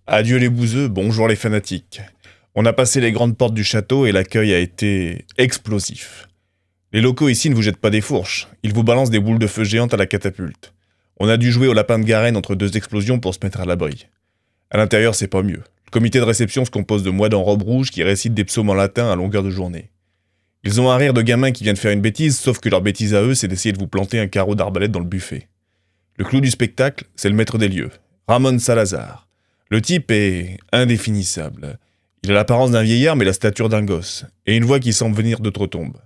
Adieu les bouseux, bonjour les fanatiques. On a passé les grandes portes du château et l'accueil a été explosif. Les locaux ici ne vous jettent pas des fourches, ils vous balancent des boules de feu géantes à la catapulte. On a dû jouer au lapin de Garenne entre deux explosions pour se mettre à l'abri. À l'intérieur, c'est pas mieux. Le comité de réception se compose de moines en robe rouge qui récitent des psaumes en latin à longueur de journée. Ils ont un rire de gamins qui viennent faire une bêtise, sauf que leur bêtise à eux, c'est d'essayer de vous planter un carreau d'arbalète dans le buffet. Le clou du spectacle, c'est le maître des lieux, Ramon Salazar. Le type est indéfinissable. Il a l'apparence d'un vieillard mais la stature d'un gosse, et une voix qui semble venir d'outre-tombe.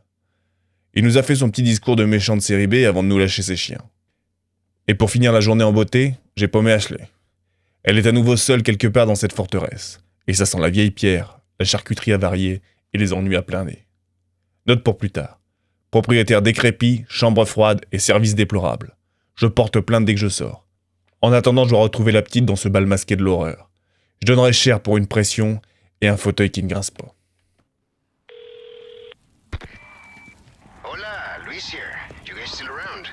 Il nous a fait son petit discours de méchant de série B avant de nous lâcher ses chiens. Et pour finir la journée en beauté, j'ai paumé Ashley. Elle est à nouveau seule quelque part dans cette forteresse, et ça sent la vieille pierre, la charcuterie avariée et les ennuis à plein nez. Note pour plus tard. Propriétaire décrépit, chambre froide et service déplorable. Je porte plainte dès que je sors. En attendant, je dois retrouver la petite dans ce bal masqué de l'horreur. Je donnerai cher pour une pression et un fauteuil qui ne grince pas. Hola, Luis here. You guys still around?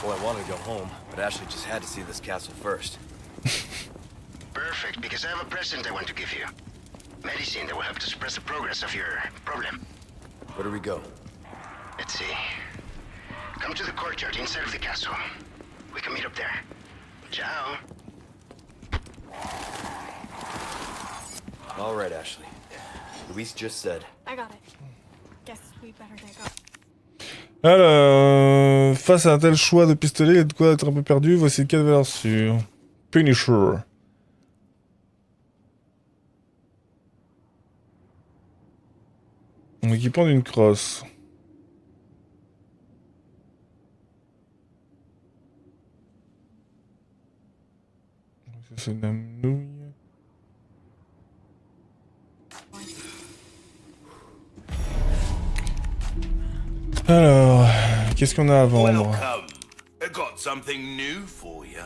Well, I wanted to go home, but Ashley just had to see this castle first. Perfect, because I have a present I want to give you. Medicine that will help to suppress the progress of your problem. Where do we go? Let's see. Come to the courtyard inside of the castle. We can meet up there. Ciao. All right, Ashley. Luis just said. I got it. Guess we better get going. Alors, face à un tel choix de pistolet, il y a de quoi être un peu perdu. Voici 4 valeurs sûres. Punisher. En équipant d'une crosse. Ça, c'est de la nouille. Alors, qu'est-ce qu'on a à vendre? Welcome. I got something new for you.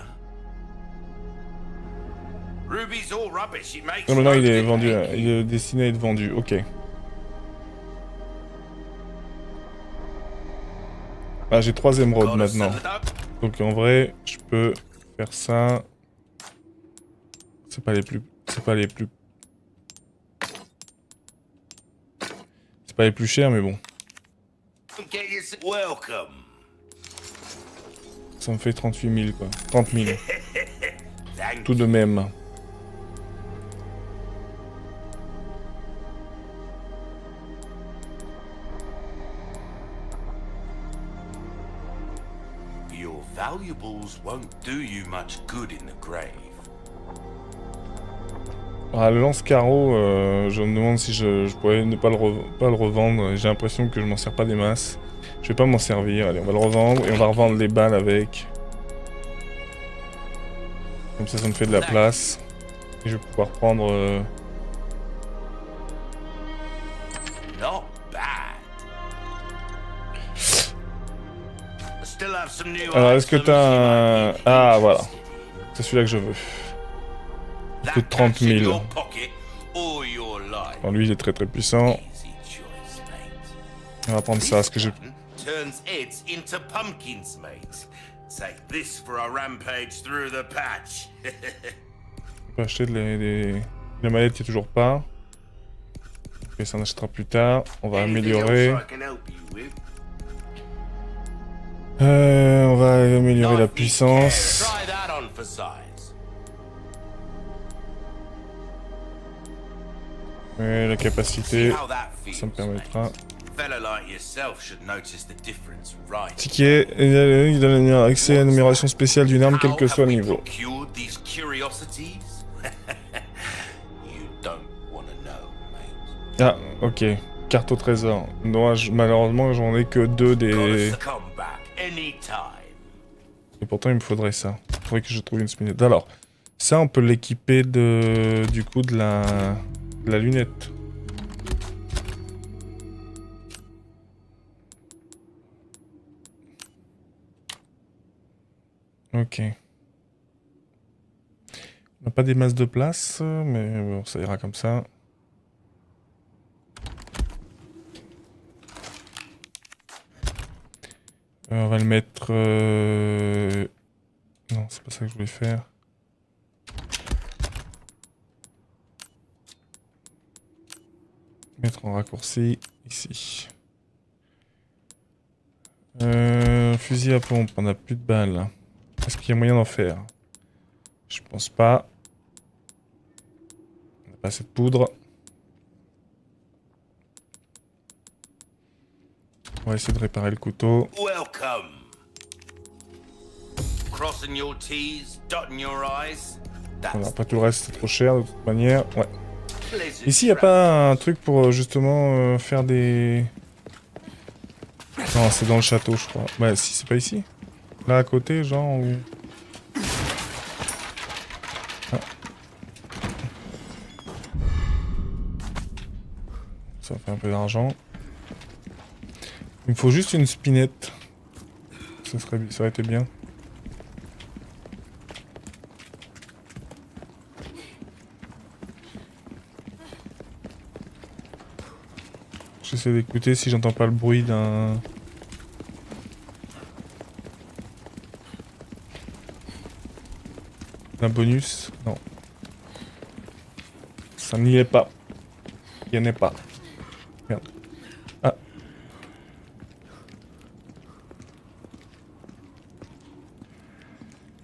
Ruby's all rubbish. It makes Non, maintenant il est no vendu, good. il est destiné à être vendu, ok. Ah, j'ai 3 émeraudes Gotta maintenant. sell it up. Donc en vrai, je peux faire ça. C'est pas les plus... C'est pas les plus... C'est pas les plus chers, mais bon. Get yourself- Welcome. Ça me fait 38 000, quoi. 30 000. Thank Tout de même. Your valuables won't do you much good in the grave. Ah, le lance-carreau, je me demande si je pourrais ne pas pas le revendre. J'ai l'impression que je m'en sers pas des masses. Je vais pas m'en servir. Allez, on va le revendre et on va revendre les balles avec. Comme ça me fait de la place. Et je vais pouvoir prendre... Not bad. I still have some new Alors, est-ce que items t'as you un... might be Ah, voilà. interested in. C'est celui-là que je veux. Il That coûte 30 cash in 000. your pocket or your life. Bon, lui, il est très très puissant. Easy choice, mate. On va prendre ça, parce que j'ai... Turns heads into pumpkins, mate. Take this for a rampage through the patch. On peut acheter les mallettes qui est toujours pas. Ok, ça en achètera plus tard. On va améliorer. On va améliorer la puissance. Try that on for size. Et la See capacité. how that feels, Ça me permettra. mate. Fella like yourself should notice the difference right. Ticket. Il donne accès à une amélioration spéciale d'une arme, quel How que soit have le we niveau. procured these curiosities? You don't want to know, mate. Ah, ok. Carte au trésor. Non, malheureusement, j'en ai que 2 des... Gotta come back anytime. Et pourtant, il me faudrait ça. Il faudrait que je trouve une spinette. Alors, ça, on peut l'équiper du coup, de la lunette. Ok. On n'a pas des masses de place, mais bon, ça ira comme ça. On va le mettre... Non, c'est pas ça que je voulais faire. prend raccourci ici. Fusil à pompe, on a plus de balles. Est-ce qu'il y a moyen d'en faire? Je pense pas. On n'a pas assez de poudre. On va essayer de réparer le couteau. Welcome. Crossing your T's, dotting your I's. Voilà, après tout le reste c'est trop cher de toute manière. Ouais. Pleasant Ici, il a pas un truc pour justement faire des... Non, c'est dans le château, je crois. Ouais, si, c'est pas ici. Là, à côté, genre, où... Ah. Ça fait un peu d'argent. Il me faut juste une spinette. Ça aurait été bien. J'essaie d'écouter si j'entends pas le bruit d'un bonus. Non. Ça n'y est pas. Il n'y en est pas. Merde. Ah.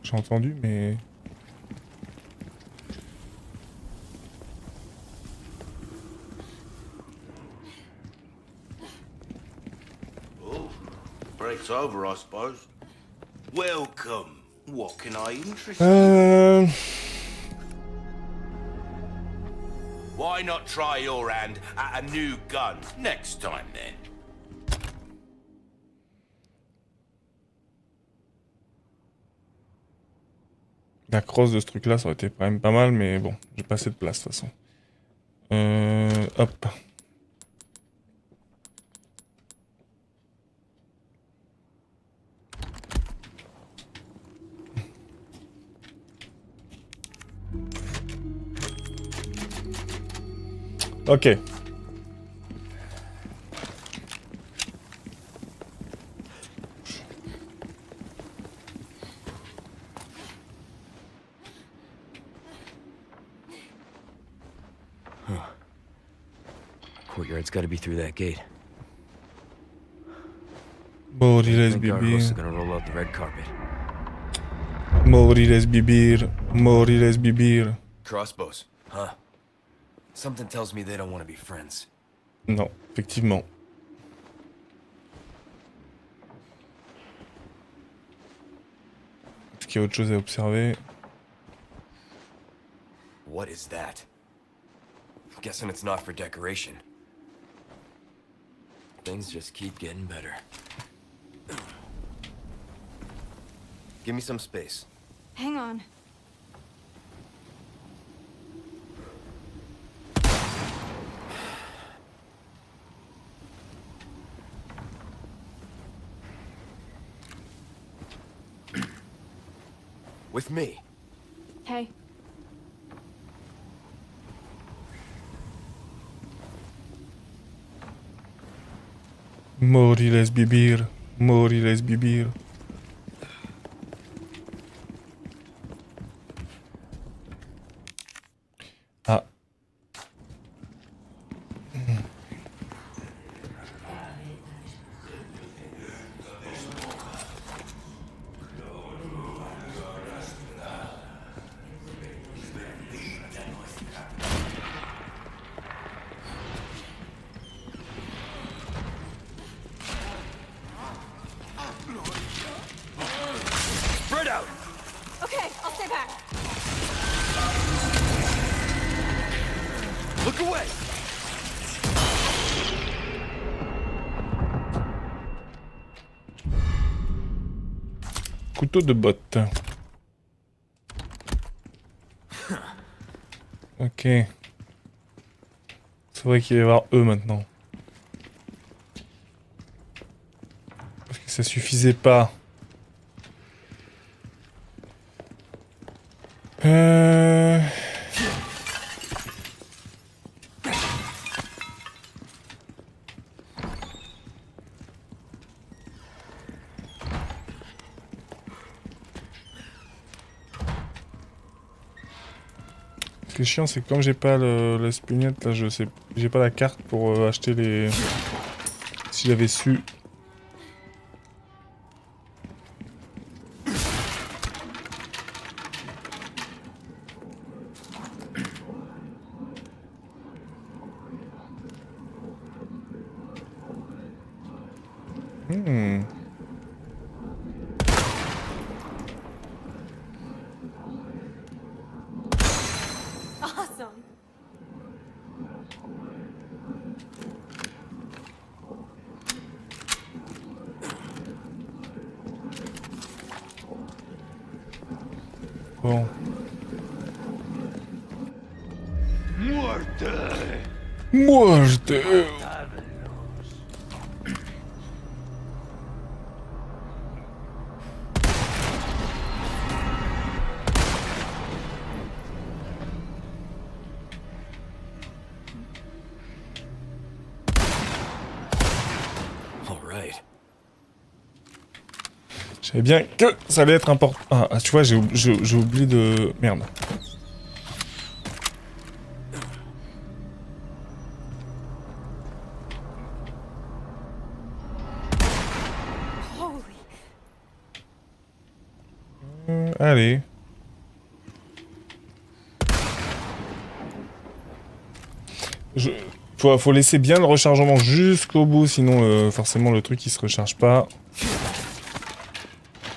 J'ai entendu, mais... breaks over, I suppose. Welcome. What can I interest you? Why not try your hand at a new gun next time then? La crosse de ce truc là, ça aurait été quand même pas mal, mais bon, j'ai pas assez de place de toute façon. Hop. Ok. Courtyard's gotta be through that gate. Moriles Think Gargos are bibir. gonna roll out the red carpet. Moriles bibir. Moriles bibir. Crossbows, huh? Something tells me they don't want to be friends. Non, effectivement. Est-ce qu'il y a autre chose à observer? What is that? Guessing it's not for decoration. Things just keep getting better. Give me some space. Hang on. With me. Hey. Moriles bibir. Moriles bibir. Ah. Spread out! Okay, I'll stay back. Look away! Couteau de botte. Ok. C'est vrai qu'il va y avoir eux maintenant. Parce que ça suffisait pas. Est-ce qui est chiant, c'est que comme j'ai pas la spugnette, là, je sais, j'ai pas la carte pour acheter les... Si j'avais su... Awesome. Bon. Muerte! Muerte! All right. Je savais bien que ça allait être important. Ah, tu vois, j'ai oublié de... Merde. Holy. Allez. Faut laisser bien le rechargement jusqu'au bout, sinon forcément le truc il se recharge pas.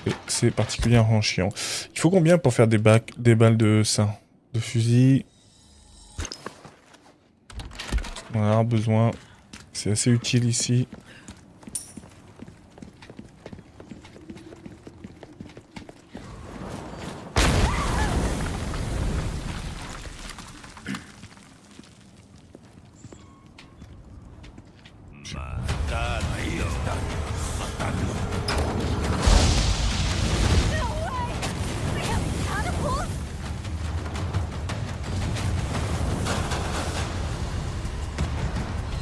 Et c'est particulièrement chiant. Il faut combien pour faire des balles de ça? De fusil? On en a besoin. C'est assez utile ici.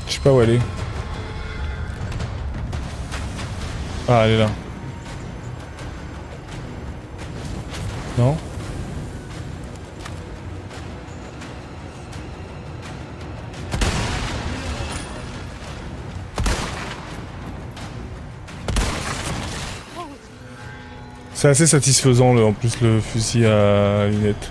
Je sais pas où elle est. Ah, elle est là. Non? C'est assez satisfaisant, en plus, le fusil à lunettes.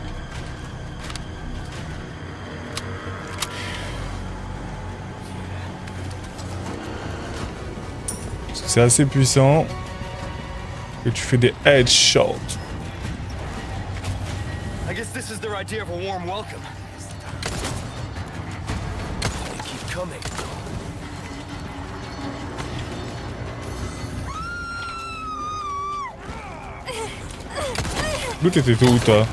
C'est assez puissant. Et tu fais des headshots. I guess this is their idea of a warm welcome. They keep coming. D'où t'étais où, toi?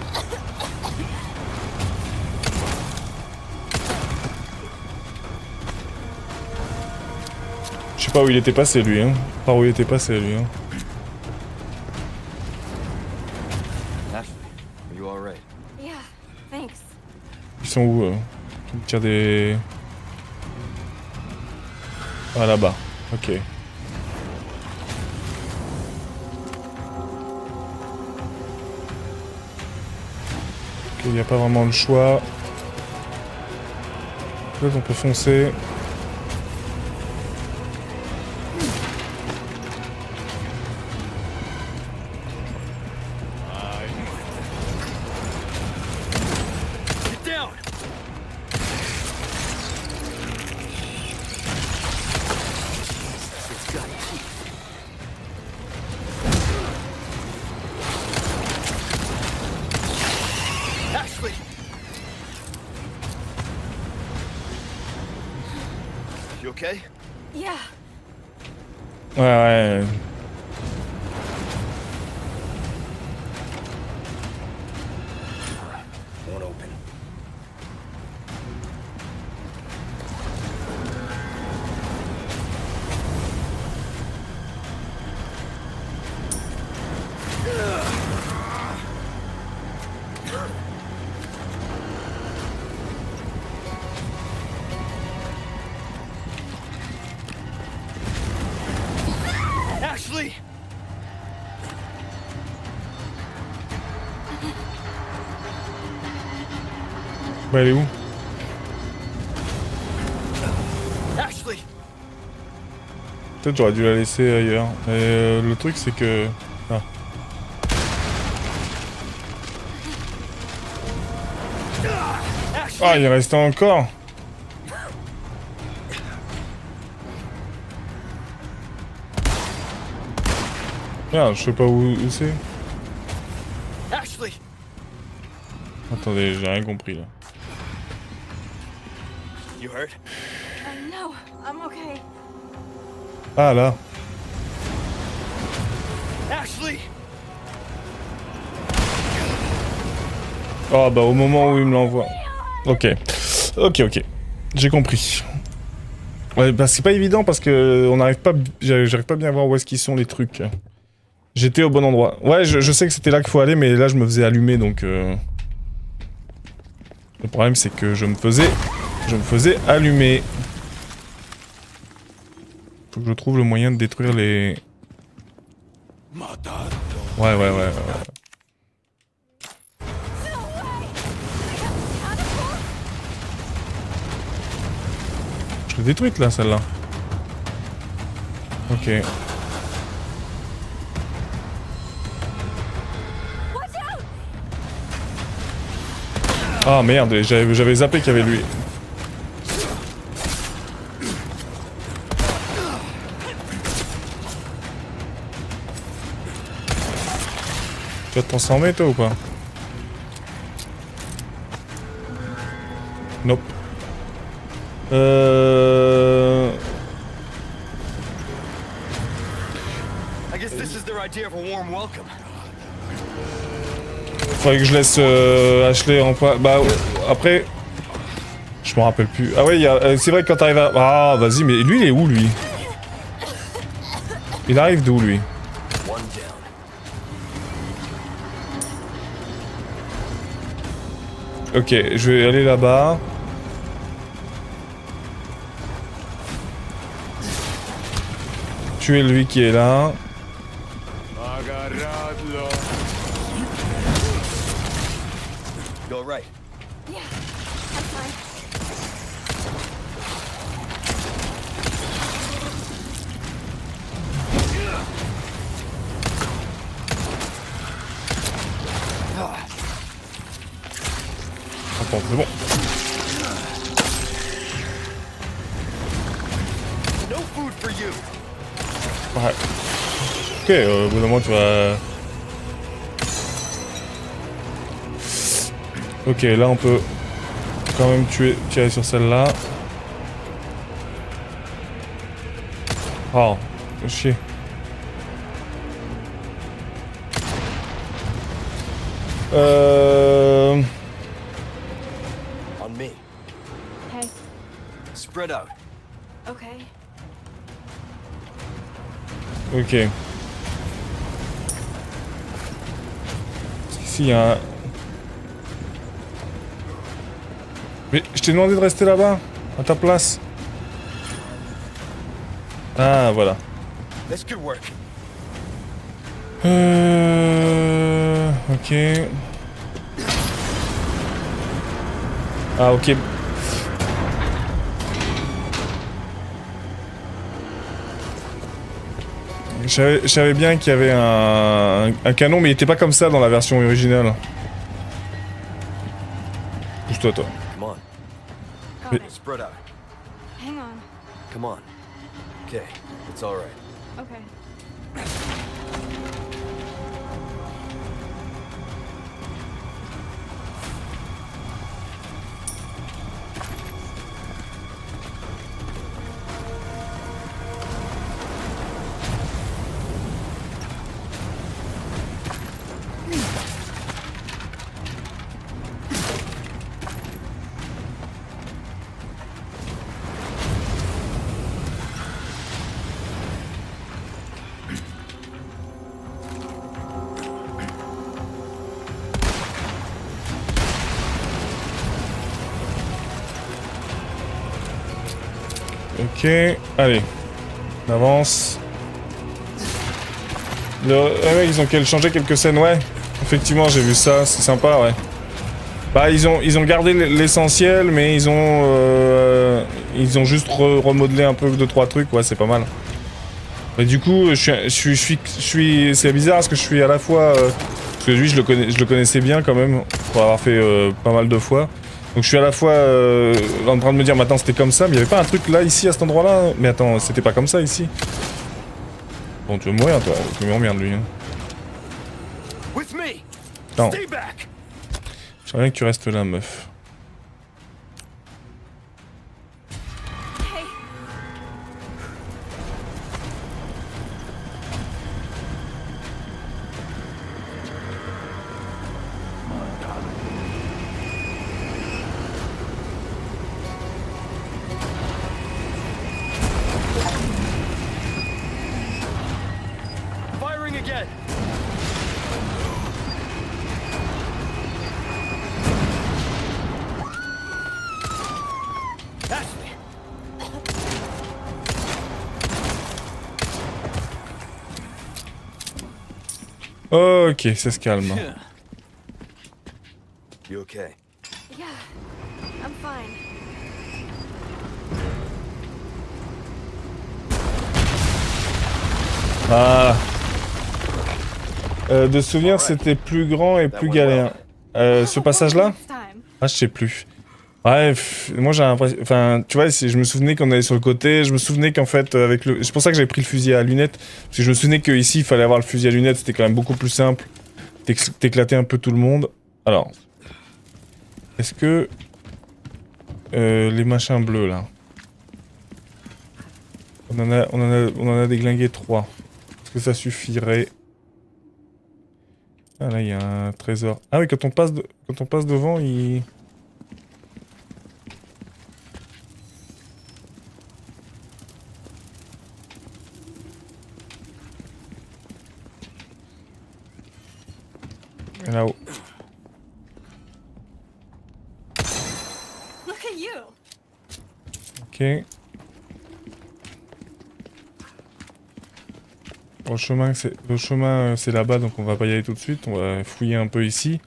Je sais pas où il était passé, lui, hein. Par où il était passé, lui, hein. Ashley, are you all right? Yeah, thanks. Ils sont où, Tu me tires des... Ah, là-bas. Ok. Ok, il n'y a pas vraiment le choix. Là, on peut foncer. Get down! It's got teeth. Ashley! You okay? Yeah. Ouais, ouais. Won't open. Bah, elle est où? Ashley! Peut-être j'aurais dû la laisser ailleurs. Mais le truc, c'est que... Ah. Ah, il restait encore. Merde, je sais pas où c'est. Ashley! Attendez, j'ai rien compris là. You hurt? No, I'm okay. Ah là. Ashley! Oh bah au moment où il me l'envoie. Ok. Ok. J'ai compris. Ouais, bah c'est pas évident parce que on n'arrive pas... J'arrive pas bien à voir où est-ce qu'ils sont les trucs. J'étais au bon endroit. Ouais, je sais que c'était là qu'il faut aller, mais là je me faisais allumer donc... Le problème c'est que je me faisais allumer. Faut que je trouve le moyen de détruire les... Ouais. Je l'ai détruite là, celle-là. Ok. Ah merde, j'avais zappé qu'il y avait lui. Tu vas te transformer toi ou pas? Nope. I guess this is their idea of a warm welcome. Faudrait que je laisse Ashley en pas. Bah après. Je m'en rappelle plus. Ah ouais, c'est vrai que quand t'arrives à. Ah vas-y, mais lui il est où lui? Il arrive d'où lui? One down. Ok, je vais aller là-bas. Tuer lui qui est là. Go right. Yeah, I'm fine. Attends, c'est bon. No food for you. Ouais. Ok, au bout d'un moment tu vas... Ok, là on peut quand même tirer sur celle-là. Oh, chier. On me. Hey, Spread out. okay. Ok. Ici il y a un... Mais je t'ai demandé de rester là-bas, à ta place. Ah, voilà. This could work. Ok. Ah, ok. Je savais bien qu'il y avait un canon, mais il était pas comme ça dans la version originale. Pousse-toi, toi. Come on. Got it. Spread out. Hang on. Come on. Okay, it's all right. Okay. Ok, allez. On avance. Ah ouais, ils ont changé quelques scènes, ouais. Effectivement, j'ai vu ça, c'est sympa, ouais. Bah ils ont gardé l'essentiel, mais ils ont juste remodelé un peu 2-3 trucs, ouais c'est pas mal. Et du coup c'est bizarre parce que je suis à la fois parce que lui je le connaissais bien quand même pour avoir fait pas mal de fois. Donc je suis à la fois en train de me dire mais attends c'était comme ça, mais il y avait pas un truc là ici à cet endroit là, mais attends c'était pas comme ça ici. Bon tu veux mourir toi, tu m'emmerdes lui. Hein. With me. Non. Stay back. J'aimerais bien que tu restes là meuf. Hey. Firing again. Ashley. Ok, ça se calme. You okay? Yeah. I'm fine. Ah. De souvenir, c'était plus grand et plus galère. Ce passage-là? Next time. Ah, je sais plus. Ouais, moi j'ai l'impression... Enfin, tu vois, je me souvenais qu'on allait sur le côté, je me souvenais qu'en fait, avec le... C'est pour ça que j'avais pris le fusil à lunettes, parce que je me souvenais qu'ici, il fallait avoir le fusil à lunettes, c'était quand même beaucoup plus simple d'éclater un peu tout le monde. Alors... Est-ce que... les machins bleus, là... On en a déglingué 3. Est-ce que ça suffirait? Ah là, il y a un trésor. Ah oui, quand on passe devant, il... Là-haut. Look at you. Ok. Le chemin c'est là-bas, donc on va pas y aller tout de suite. On va fouiller un peu ici.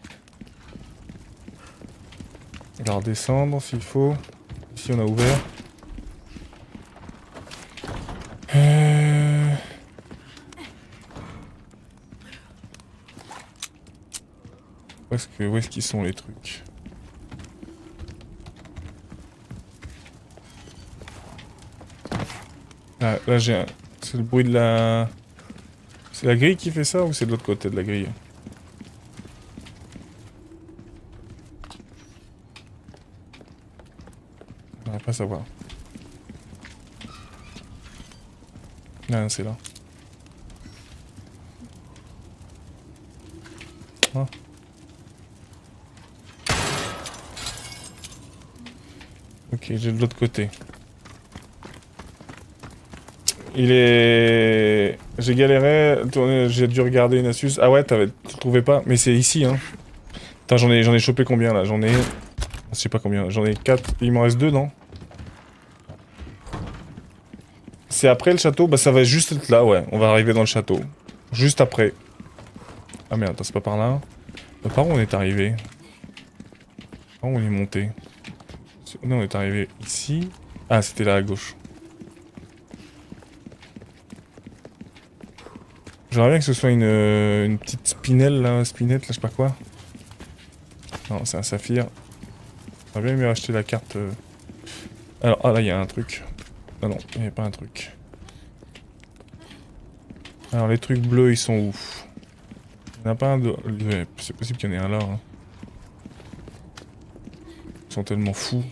Alors descendre s'il faut. Ici on a ouvert. Où est-ce qu'ils sont les trucs? Ah, là j'ai un... C'est le bruit de la... C'est la grille qui fait ça ou c'est de l'autre côté de la grille? On va pas savoir. Ah, c'est là. Ah. Ok, j'ai de l'autre côté. J'ai galéré, j'ai dû regarder une astuce. Ah ouais, tu trouvais pas? Mais c'est ici, hein. Attends, j'en ai chopé combien, là? Je sais pas combien, j'en ai 4. Il m'en reste 2, non? C'est après le château? Bah ça va juste être là, ouais. On va arriver dans le château. Juste après. Ah merde, attends, c'est pas par là. Par où on est arrivé? Par où on est monté? Non, on est arrivé ici. Ah, c'était là à gauche. J'aimerais bien que ce soit une petite spinelle là, spinette là, je sais pas quoi. Non, c'est un saphir. J'aurais bien aimé acheter la carte. Alors, ah là, il y a un truc. Ah non, il n'y a pas un truc. Alors, les trucs bleus, ils sont où? Il n'y en a pas un de... Ouais, c'est possible qu'il y en ait un là. Hein. Ils sont tellement fous.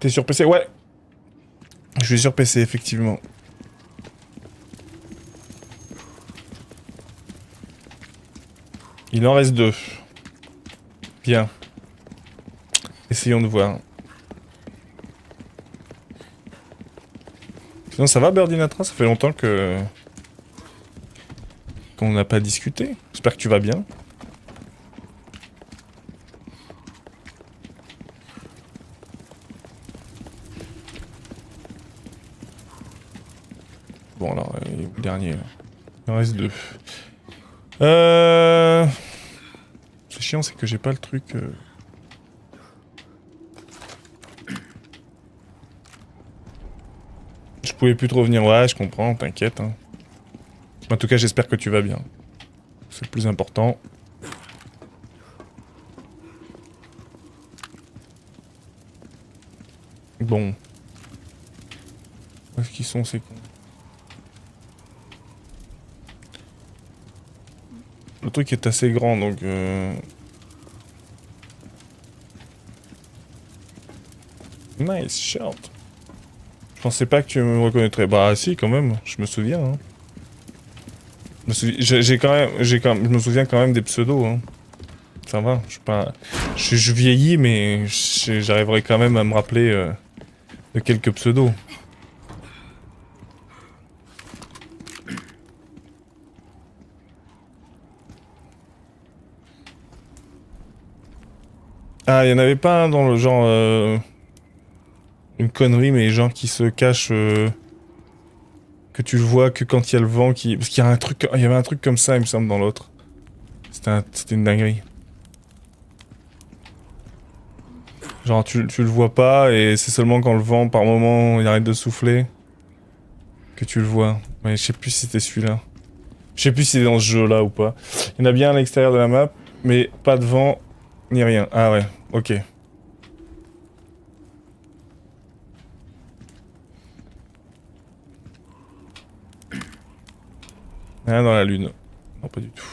T'es sur PC? Ouais. Je suis sur PC, effectivement. Il en reste 2. Bien. Essayons de voir. Sinon ça va Birdinatra? Ça fait longtemps que qu'on n'a pas discuté. J'espère que tu vas bien. Bon alors, le dernier. Là. Il en reste 2. C'est chiant, c'est que j'ai pas le truc... Je pouvais plus trop venir. Ouais, je comprends, t'inquiète. Hein. En tout cas, j'espère que tu vas bien. C'est le plus important. Bon. Où est-ce qu'ils sont ces cons? Le truc est assez grand, donc... Nice shot. Je pensais pas que tu me reconnaîtrais. Bah si, quand même, je me souviens. Hein. Je me souviens quand même des pseudos. Hein. Ça va, je suis pas... Je vieillis, mais j'arriverai quand même à me rappeler de quelques pseudos. Ah, il y en avait pas un dans le genre... une connerie, mais les gens qui se cachent... que tu le vois que quand il y a le vent qui... Parce qu'il y a un truc... Il y avait un truc comme ça, il me semble, dans l'autre. C'était une dinguerie. Genre, tu le vois pas, et c'est seulement quand le vent, par moment, il arrête de souffler, que tu le vois. Mais je sais plus si c'était celui-là. Je sais plus si c'est dans ce jeu-là ou pas. Il y en a bien à l'extérieur de la map, mais pas de vent, ni rien. Ah ouais, ok. Rien dans la lune. Non, pas du tout.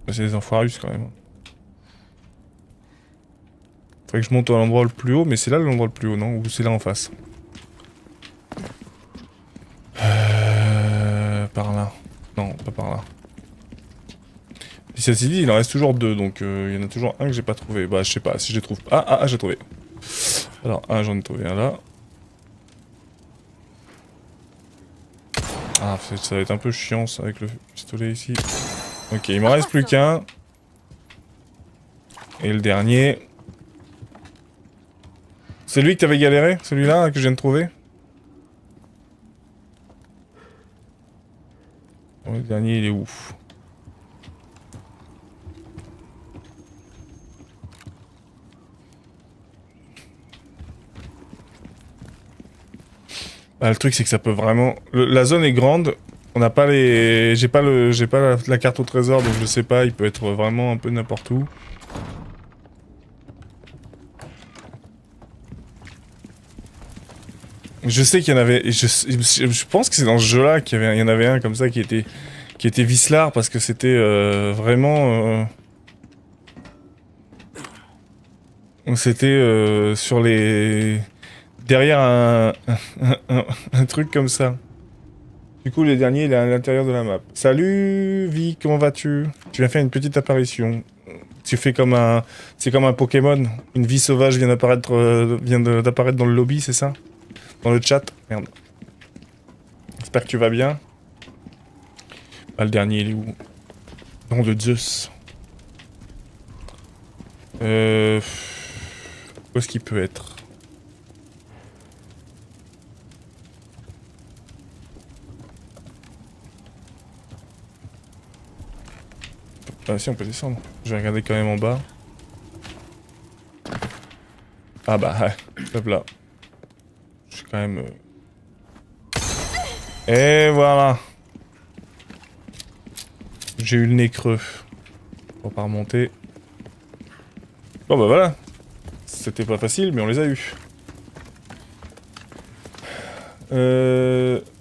C'est des enfoirus quand même. Faudrait que je monte à l'endroit le plus haut, mais c'est là l'endroit le plus haut, non? Ou c'est là en face? Par là. Non, pas par là. Et ceci dit, il en reste toujours 2, donc il y en a toujours un que j'ai pas trouvé. Bah, je sais pas si je les trouve. Ah, j'ai trouvé. Alors, j'en ai trouvé un là. Ah, ça va être un peu chiant ça avec le pistolet ici. Ok, il m'en reste plus qu'un. Et le dernier. C'est lui que t'avais galéré? Celui-là que je viens de trouver? Oh, le dernier, il est ouf. Bah, le truc, c'est que ça peut vraiment... La zone est grande. On n'a pas les... J'ai pas la carte au trésor, donc je sais pas, il peut être vraiment un peu n'importe où. Je sais qu'il y en avait... Je pense que c'est dans ce jeu-là qu'il y en avait un comme ça qui était vicelard, parce que c'était vraiment... C'était sur les... Derrière un truc comme ça. Du coup, le dernier, il est à l'intérieur de la map. Salut, Vi, comment vas-tu? Tu viens faire une petite apparition. Tu fais comme un... C'est comme un Pokémon. Une vie sauvage vient d'apparaître dans le lobby, c'est ça? Dans le chat? Merde. J'espère que tu vas bien. Ah, le dernier, il est où? Nom de Zeus. Où est-ce qu'il peut être? Ah si, on peut descendre. Je vais regarder quand même en bas. Ah bah, ouais. Hop là. Je suis quand même... Et voilà. J'ai eu le nez creux. On va pas remonter. Bon bah voilà. C'était pas facile, mais on les a eus.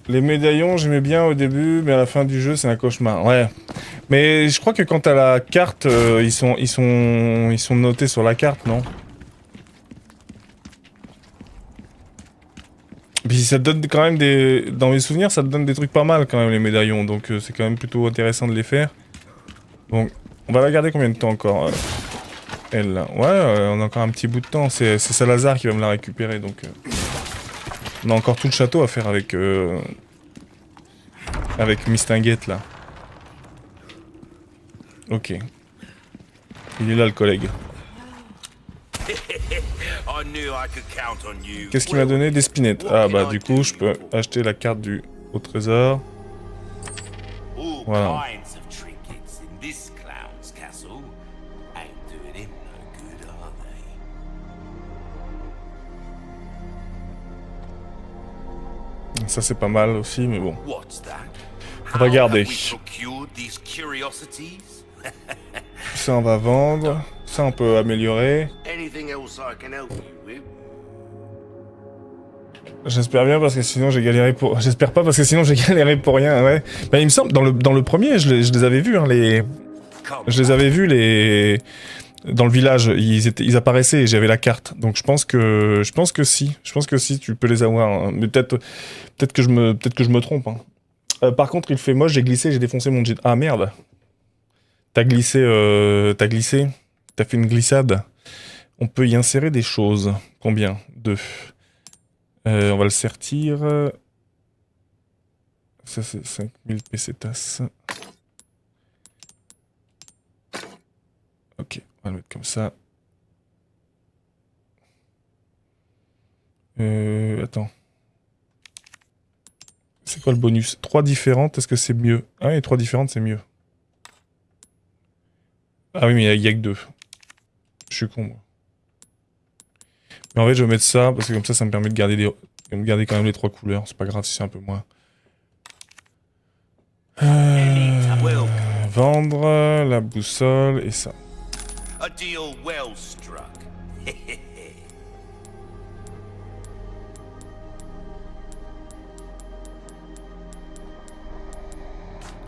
Les médaillons, j'aimais bien au début, mais à la fin du jeu, c'est un cauchemar. Ouais. Mais je crois que quand t'as la carte, ils sont notés sur la carte, non? Puis ça te donne quand même des... Dans mes souvenirs, ça te donne des trucs pas mal quand même, les médaillons. Donc c'est quand même plutôt intéressant de les faire. Donc, on va la garder combien de temps encore? elle là. Ouais, on a encore un petit bout de temps. C'est Salazar qui va me la récupérer, donc... On a encore tout le château à faire avec... Avec Mistinguette, là. Ok. Il est là, le collègue. Qu'est-ce qu'il m'a donné? Des spinettes. Ah bah du coup, je peux acheter la carte du au trésor. Voilà. Ça c'est pas mal aussi, mais bon. On va garder. Ça on va vendre. Ça on peut améliorer. J'espère bien parce que sinon j'ai galéré pour... J'espère pas parce que sinon j'ai galéré pour rien, ouais. Bah il me semble, dans le premier, je les avais vus, hein, Je les avais vus, Dans le village, ils apparaissaient et j'avais la carte. Donc je pense que si. Je pense que si, tu peux les avoir. Hein. Mais peut-être que je me trompe. Hein. Par contre, il fait moche, j'ai glissé, j'ai défoncé mon jet. Ah merde. T'as glissé. T'as fait une glissade. On peut y insérer des choses. Combien? 2. On va le sertir. Ça c'est 5000 pesetas. Ok, on va le mettre comme ça. Attends. C'est quoi le bonus? 3 différentes, est-ce que c'est mieux? Ah oui, 3 différentes, c'est mieux. Ah oui, mais il y a que 2. Je suis con, moi. Mais en fait, je vais mettre ça, parce que comme ça me permet de garder, quand même les 3 couleurs. C'est pas grave si c'est un peu moins. Vendre, la boussole et ça. A deal well struck.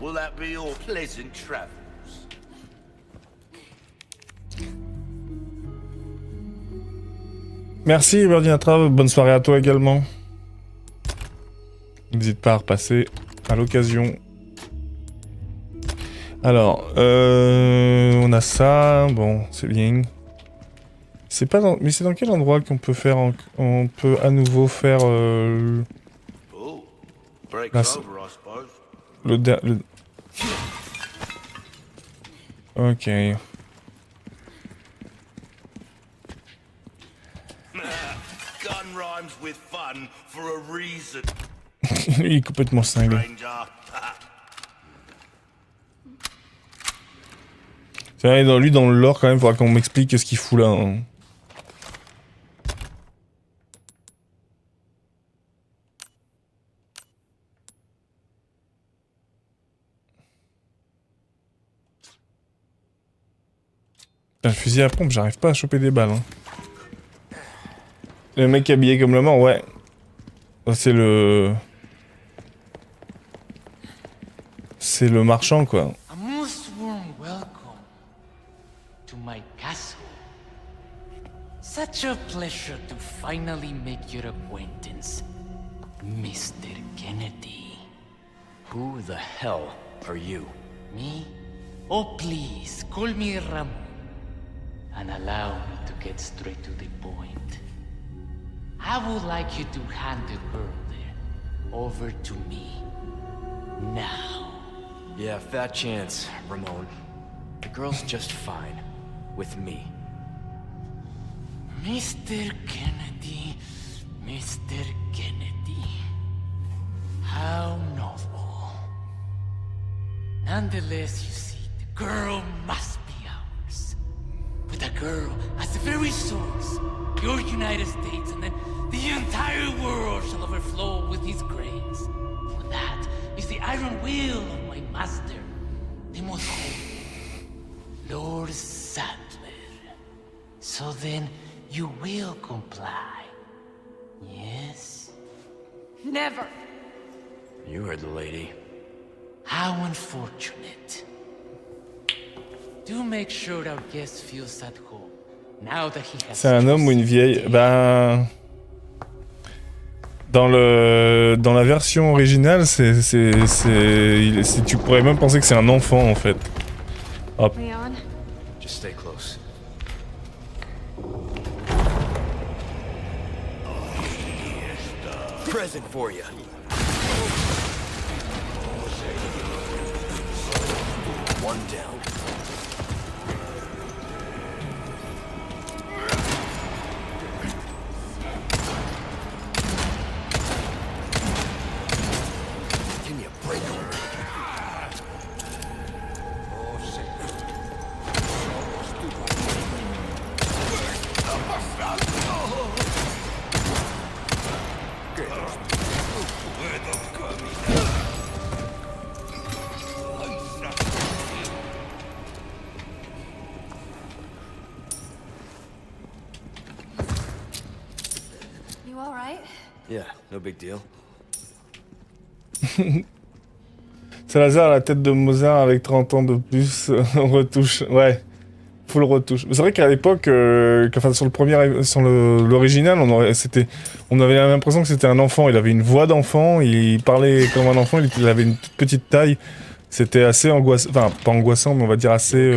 Will that be your pleasant travels? Merci Birdinatrave, bonne soirée à toi également. N'hésite pas à repasser à l'occasion. Alors, on a ça, bon, c'est bien. C'est pas dans... Mais c'est dans quel endroit qu'on peut faire... On peut à nouveau faire... Le... Ok. Gun rhymes with fun for a reason. Il est complètement cinglé. C'est vrai, dans le lore quand même, il faudra qu'on m'explique ce qu'il fout là. Hein. Putain, le fusil à pompe, j'arrive pas à choper des balles. Hein. Le mec habillé comme le mort, ouais. C'est le... C'est le marchand, quoi. A most warm welcome to my castle. Such a pleasure to finally make your acquaintance, Mr. Kennedy. Who the hell are you? Me? Oh, please, call me Ramon. And allow me to get straight to the point. I would like you to hand the girl there over to me. Now. Yeah, fat chance, Ramon. The girl's just fine. With me. Mr. Kennedy, Mr. Kennedy. How novel. Nonetheless, you see, the girl must be ours. But the girl has the very source. Your United States, and then the entire world shall overflow with his grace. For that is the iron will of my master, the most holy, Lord Sadler. So then, you will comply, yes? Never. You heard the lady. How unfortunate. Do make sure our guest feels at home, now that he has... C'est un homme ou une vieille? Ben... Dans la version originale, tu pourrais même penser que c'est un enfant en fait. Hop. Leon? Just stay close. present for you. One down. Give me a break. You all right? Yeah, no big deal. Salazar a la tête de Mozart avec 30 ans de plus en retouche. Ouais, full retouche. C'est vrai qu'à l'époque, enfin, sur le premier, sur l'original, on avait l'impression que c'était un enfant. Il avait une voix d'enfant, il parlait comme un enfant, il avait une toute petite taille. C'était assez angoissant, enfin pas angoissant, mais on va dire assez...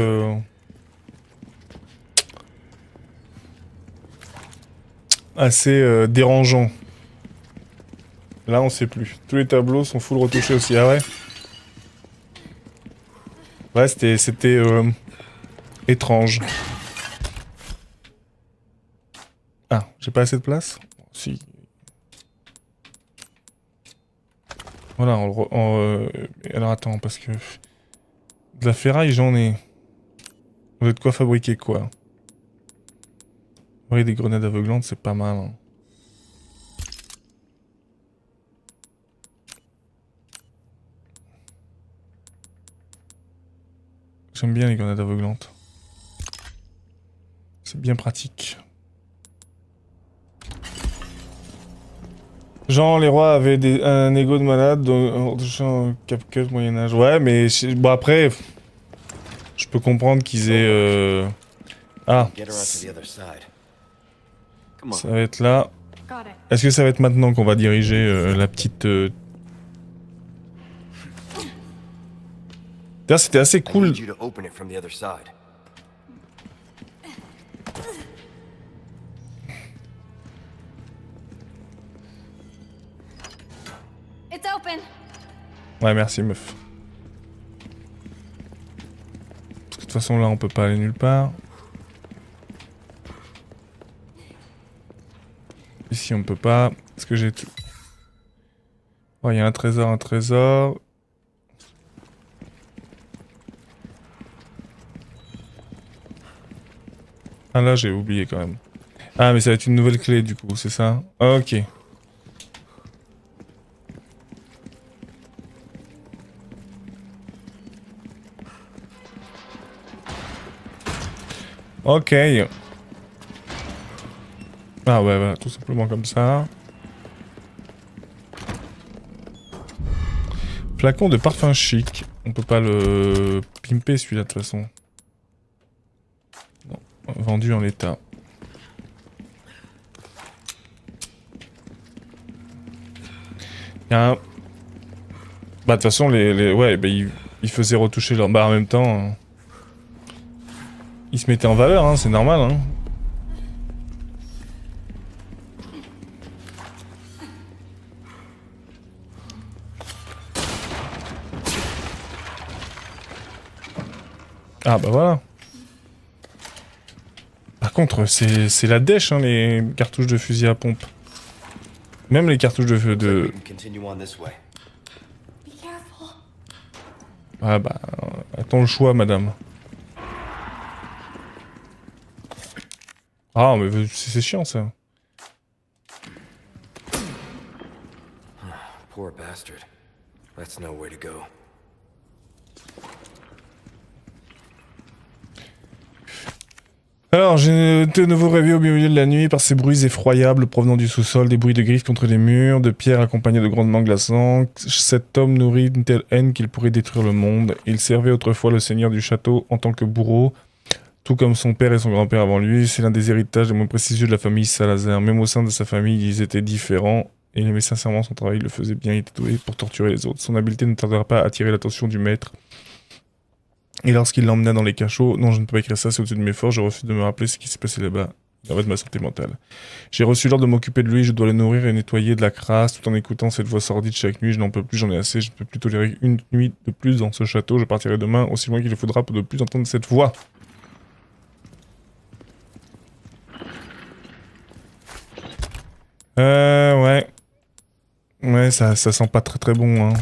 assez dérangeant. Là, on sait plus. Tous les tableaux sont full retouchés aussi. Ah ouais. Ouais, c'était étrange. Ah, j'ai pas assez de place? Si. Voilà, alors attends, parce que... De la ferraille, j'en ai. Vous avez de quoi fabriquer quoi? Oui, des grenades aveuglantes, c'est pas mal. Hein. J'aime bien les grenades aveuglantes. C'est bien pratique. Genre, les rois avaient un ego de malade, donc CapCut, Moyen-Âge. Ouais, mais bon, après, je peux comprendre qu'ils aient. Ah, Get her out to the other side. Come ça on. va être là. Got it. Est-ce que ça va être maintenant qu'on va diriger la petite. D'ailleurs, c'était assez I cool. need you to open it from the other side. It's open. Ouais, merci, meuf. Parce que de toute façon, là, on peut pas aller nulle part. Ici, on peut pas. Est-ce que j'ai tout? Ouais, il y a un trésor, un trésor. Ah là, j'ai oublié quand même. Ah, mais ça va être une nouvelle clé, du coup, c'est ça? Ok. Ok. Ah ouais, voilà, tout simplement comme ça. Flacon de parfum chic. On peut pas le pimper celui-là de toute façon. Non, vendu en l'état. Il y a un... Bah de toute façon ouais, bah, ils faisaient retoucher leur... Bah en même temps... Ils se mettaient en valeur, hein, c'est normal. Hein. Ah bah voilà. Par contre, c'est la dèche, hein, les cartouches de fusil à pompe. Même les cartouches de... We can continue on this way. Be careful. Ah bah... Attends le choix, madame. Ah, mais c'est chiant, ça. Poor bastard. That's no way to go. Alors, j'ai de nouveau rêvé au milieu de la nuit par ces bruits effroyables provenant du sous-sol, des bruits de griffes contre les murs, de pierres accompagnés de grondements glaçants. Cet homme nourrit une telle haine qu'il pourrait détruire le monde. Il servait autrefois le seigneur du château en tant que bourreau, tout comme son père et son grand-père avant lui. C'est l'un des héritages les moins prestigieux de la famille Salazar. Même au sein de sa famille, ils étaient différents. Et il aimait sincèrement son travail, il le faisait bien, il était doué pour torturer les autres. Son habileté ne tardera pas à attirer l'attention du maître. Et lorsqu'il l'emmena dans les cachots, non, je ne peux pas écrire ça, c'est au-dessus de mes forces, je refuse de me rappeler ce qui s'est passé là-bas. en fait, ma santé mentale. J'ai reçu l'ordre de m'occuper de lui, je dois le nourrir et nettoyer de la crasse, tout en écoutant cette voix sordide chaque nuit. Je n'en peux plus, j'en ai assez, je ne peux plus tolérer une nuit de plus dans ce château. Je partirai demain, aussi loin qu'il le faudra pour ne plus entendre cette voix. Ouais. Ouais, ça sent pas très très bon, hein.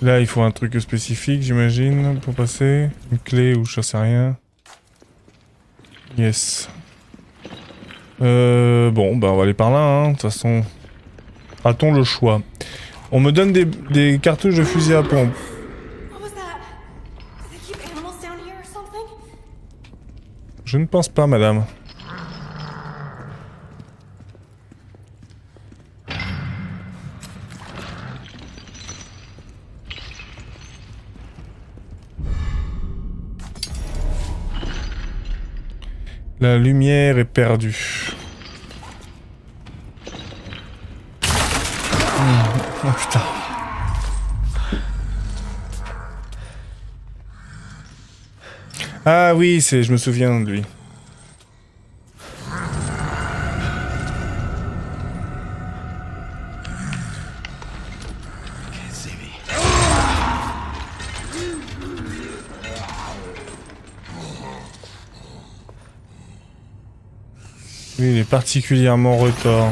Là, il faut un truc spécifique, j'imagine, pour passer. Une clé ou je sais rien. Yes. Bon, bah on va aller par là, hein. De toute façon, a-t-on le choix? On me donne des cartouches de fusil à pompe. What was that? Do they keep animals down here or something? Je ne pense pas, madame. La lumière est perdue. Oh putain. Ah oui, je me souviens de lui. Lui, il est particulièrement retors.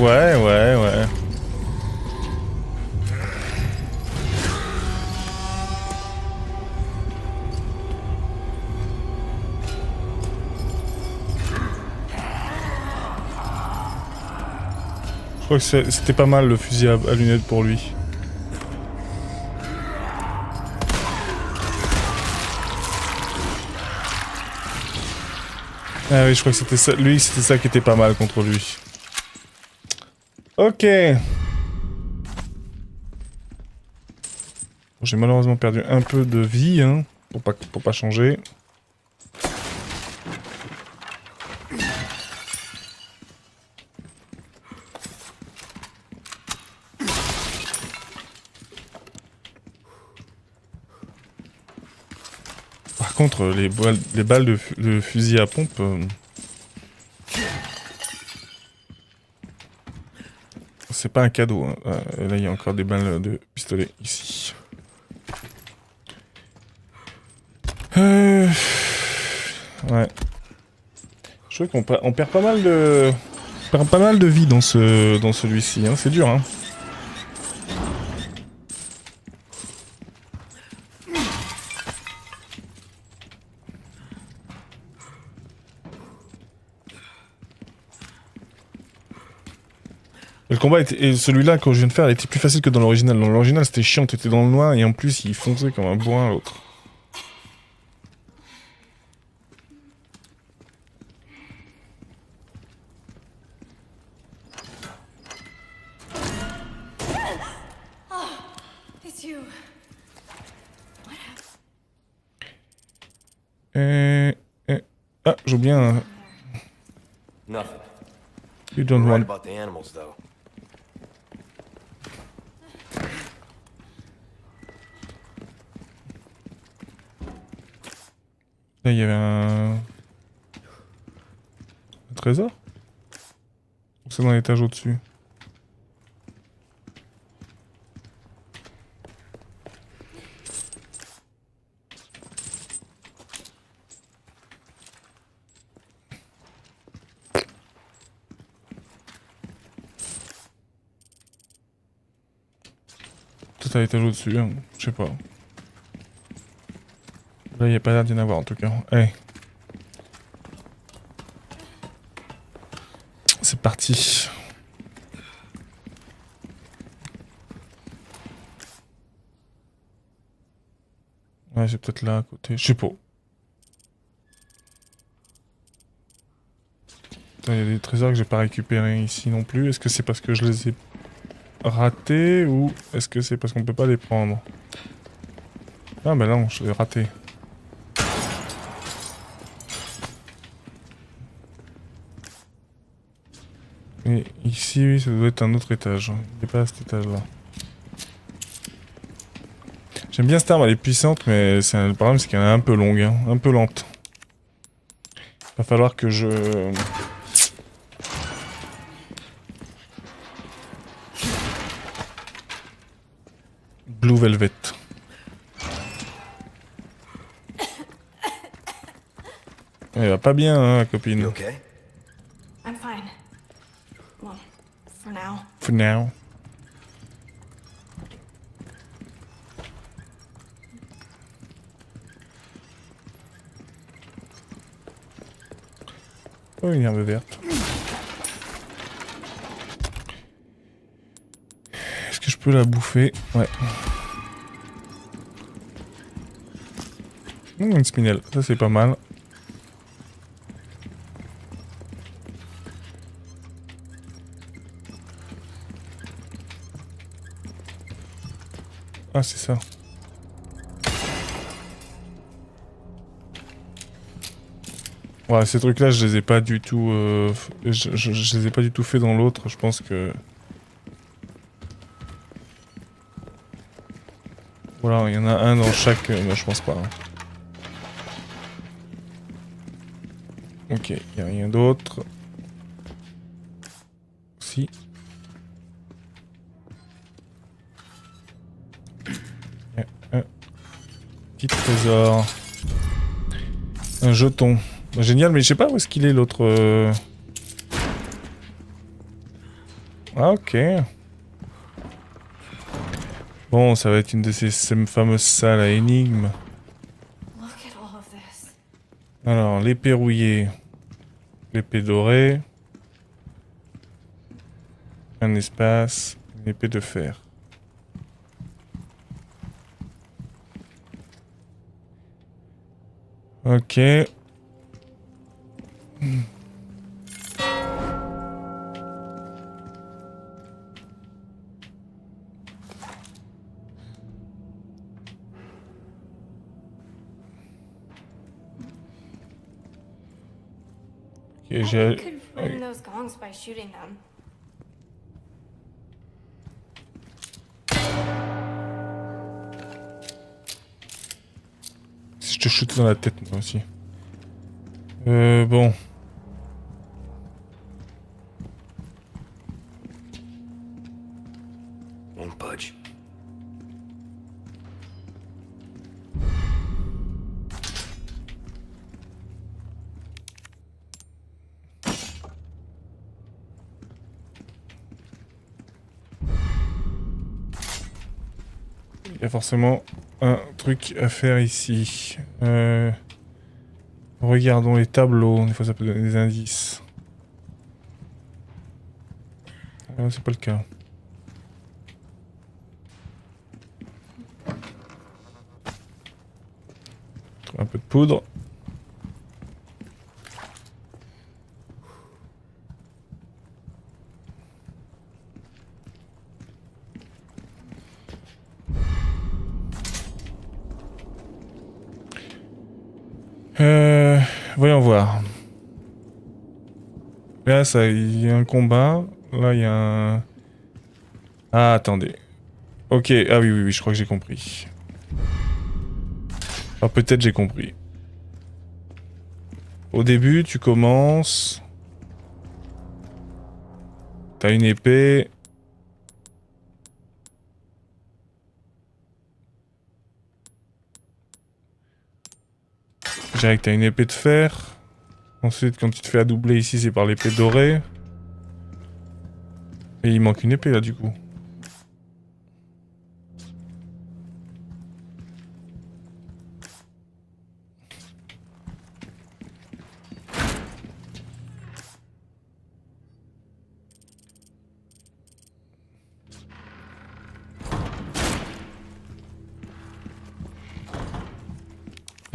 Ouais. Je crois que c'était pas mal le fusil à lunettes pour lui. Ah oui, je crois que c'était ça. Lui, c'était ça qui était pas mal contre lui. Ok. J'ai malheureusement perdu un peu de vie, hein, pour pas changer. Par contre, les balles de fusil à pompe... c'est pas un cadeau, hein. Là, il y a encore des balles de pistolet, ici. Ouais. Je crois qu'on perd pas mal de... vie dans celui-ci, hein. C'est dur, hein. Le combat et celui-là que je viens de faire, il était plus facile que dans l'original. Dans l'original, c'était chiant, t'étais dans le noir et en plus, il fonçait comme un bourrin l'autre. Ah, j'ai oublié un... Nothing. You don't Right want... about the animals, though. Là, il y avait un trésor? Ou c'est dans l'étage au-dessus? Peut-être à l'étage au-dessus, hein. Je sais pas. Là, il n'y a pas l'air d'y en avoir en tout cas. Allez. C'est parti. Ouais, c'est peut-être là à côté. Je sais pas. Il y a des trésors que j'ai pas récupérés ici non plus. Est-ce que c'est parce que je les ai ratés ou est-ce que c'est parce qu'on peut pas les prendre? Ah bah non, je les ai ratés. Et ici, oui, ça doit être un autre étage. Il n'est pas à cet étage-là. J'aime bien cette arme, elle est puissante, mais le problème c'est qu'elle est un peu longue, hein, un peu lente. Va falloir que je... Blue Velvet. Elle va pas bien, hein, la copine. You okay? I'm fine. Well, for now. For now. Oh, une herbe verte. Est-ce que je peux la bouffer? Ouais. Une spinelle, ça c'est pas mal. Ah, c'est ça. Ouais, ces trucs-là, je les ai pas du tout... je les ai pas du tout fait dans l'autre. Je pense que... Voilà, il y en a un dans chaque... mais je pense pas. Hein. Ok, il n'y a rien d'autre. Si. Un petit trésor. Un jeton. Génial, mais je sais pas où est-ce qu'il est l'autre... Ah, ok. Bon, ça va être une de ces fameuses salles à énigmes. Look at all of this. Alors, l'épée rouillée. L'épée dorée. Un espace. Une épée de fer. Ok. Ok, I j'ai... could ruin those gongs by shooting them. Si je te chute dans la tête, moi aussi. Bon. Won't budge. Il y a forcément un truc à faire ici. Regardons les tableaux, des fois ça peut donner des indices. Ah, c'est pas le cas. Un peu de poudre. Voyons voir. Là, ça, il y a un combat. Là, il y a un... Ah, attendez. Ok, ah oui, je crois que j'ai compris. Ah, peut-être j'ai compris. Au début, tu commences... T'as une épée... Je dirais que t'as une épée de fer. Ensuite, quand tu te fais adoubler ici, c'est par l'épée dorée. Et il manque une épée là, du coup.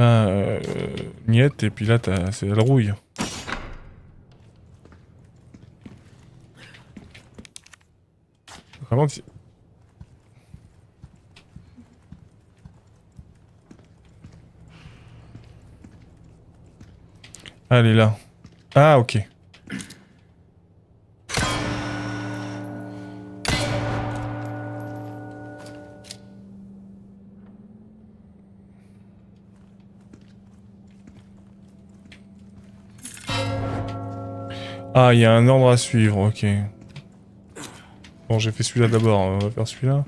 Ah, niette, et puis là, c'est la rouille. Vraiment, ah, elle est là. Ah, ok. Ah, il y a un ordre à suivre, ok. Bon, j'ai fait celui-là d'abord, on va faire celui-là.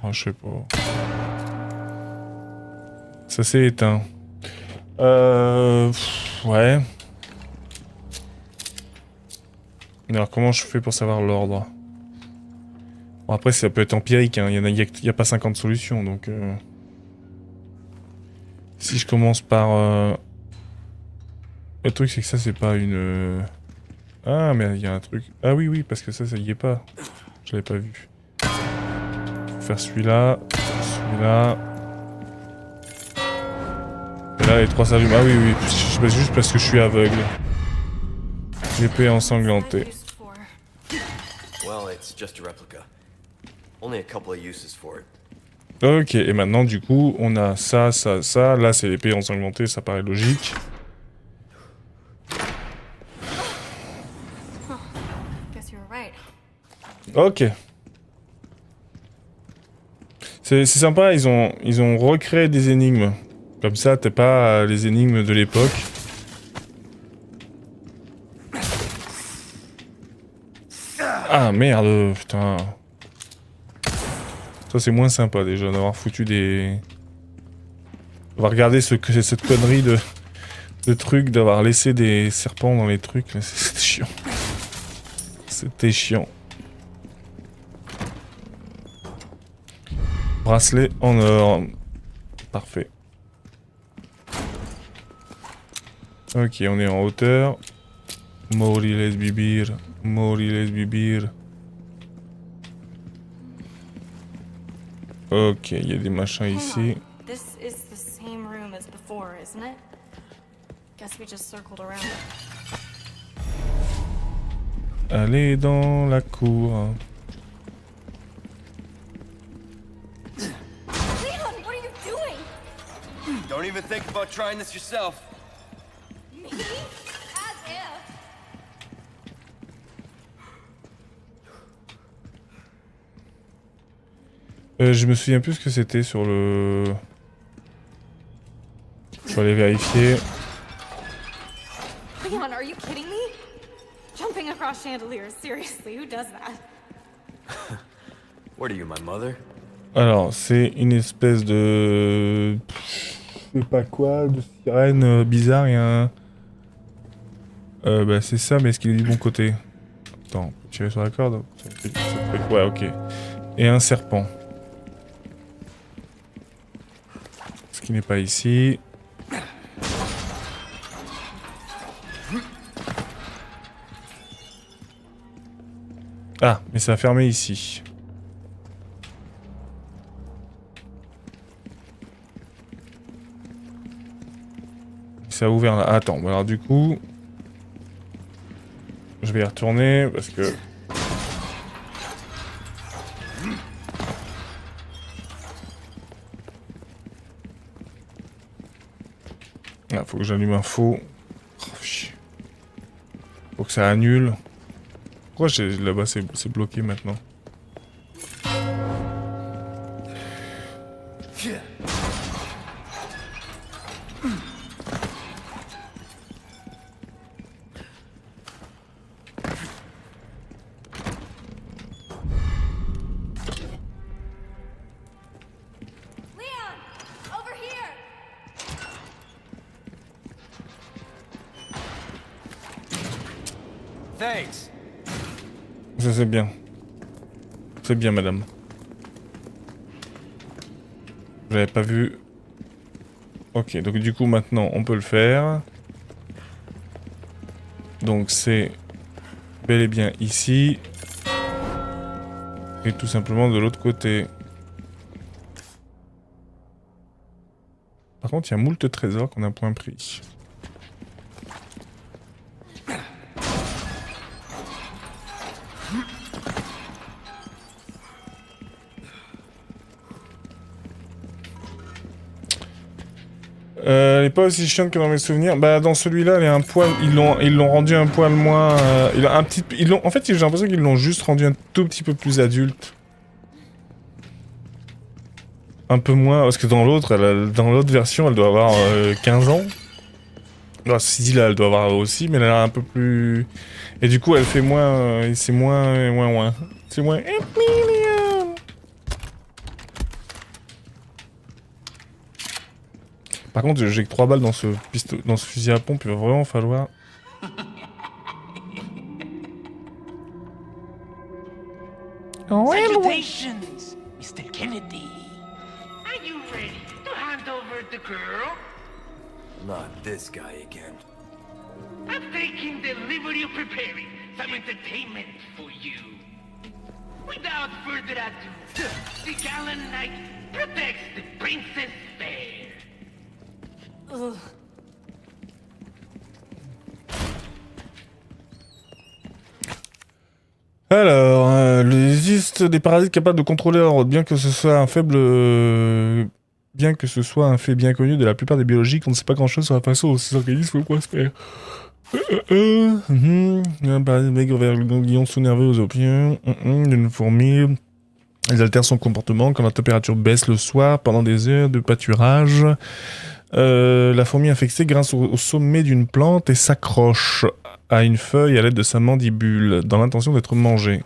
Oh, je sais pas. Ça s'est éteint. Ouais. Alors, comment je fais pour savoir l'ordre? Bon, après, ça peut être empirique, hein. Il y a pas 50 solutions, donc... Si je commence par... Le truc, c'est que ça, c'est pas une... Ah, mais il y a un truc... Ah oui, parce que ça y est pas. Je l'avais pas vu. Faut faire celui-là, celui-là... Et là, les trois s'allument. Ah oui, c'est juste parce que je suis aveugle. L'épée ensanglantée. Used for. Well, it's just a replica. Only a couple of uses for it. Ok, et maintenant, du coup, on a ça. Là, c'est l'épée ensanglantée, ça paraît logique. Guess you were right. Ok. C'est sympa, ils ont recréé des énigmes. Comme ça, t'as pas les énigmes de l'époque. Ah merde, putain. Ça c'est moins sympa déjà d'avoir foutu des... D'avoir regardé cette connerie de truc, d'avoir laissé des serpents dans les trucs. C'était chiant. C'était chiant. Bracelet en or. Parfait. Ok, on est en hauteur. Moriles bibir. Moriles bibir. Ok, il y a des machins ici. This is the same room as before, isn't it? Guess we just circled around it. Allez dans la cour. Leon, what are you doing? Don't even think about trying this yourself. Me? As if. Je me souviens plus ce que c'était sur le... Je vais aller vérifier. Leon, are you kidding me? Jumping across chandeliers, seriously, who does that? What are you, my mother? Alors, c'est une espèce de... Je sais pas quoi, de sirène bizarre, il y a un... bah c'est ça, mais est-ce qu'il est du bon côté? Attends, on peut tirer sur la corde? Ouais, ok. Et un serpent. Ce qui n'est pas ici. Ah, mais ça a fermé ici. Ça a ouvert là. Ah, attends, alors du coup... Je vais y retourner parce que... Ah, faut que j'allume un faux. Oh, chier. Faut que ça annule. Pourquoi là-bas c'est bloqué maintenant? Leon! Over here! Thanks. Ça c'est bien. C'est bien, madame. J'avais pas vu. Ok, donc du coup maintenant on peut le faire. Donc c'est bel et bien ici. Et tout simplement de l'autre côté. Par contre, il y a moult trésors qu'on a point pris. Elle est pas aussi chiante que dans mes souvenirs. Bah dans celui-là, elle est un poil. Ils l'ont rendu un poil moins. En fait, j'ai l'impression qu'ils l'ont juste rendu un tout petit peu plus adulte. Un peu moins, parce que dans l'autre version, elle doit avoir 15 ans. Alors, si là, elle doit avoir aussi, mais elle a un peu plus. Et du coup, elle fait moins. C'est moins. C'est moins. Par contre, j'ai que 3 balles dans ce fusil à pompe, il va vraiment falloir. Salutations, Mr. Kennedy. Are you ready to hand over the girl? Not this guy again. I'm taking the liberty of preparing some entertainment for you. Without further ado, the gallant knight protects the princess fair. Alors, il existe des parasites capables de contrôler l'ordre, bien que ce soit un fait bien connu de la plupart des biologiques, on ne sait pas grand chose sur la façon dont ces organismes pourraient se faire. Un parasite maigre vers le ganglion sous-nerveux aux opiums, d'une fourmi. Ils altèrent son comportement quand la température baisse le soir pendant des heures de pâturage. La fourmi infectée grince au sommet d'une plante et s'accroche à une feuille à l'aide de sa mandibule, dans l'intention d'être mangée.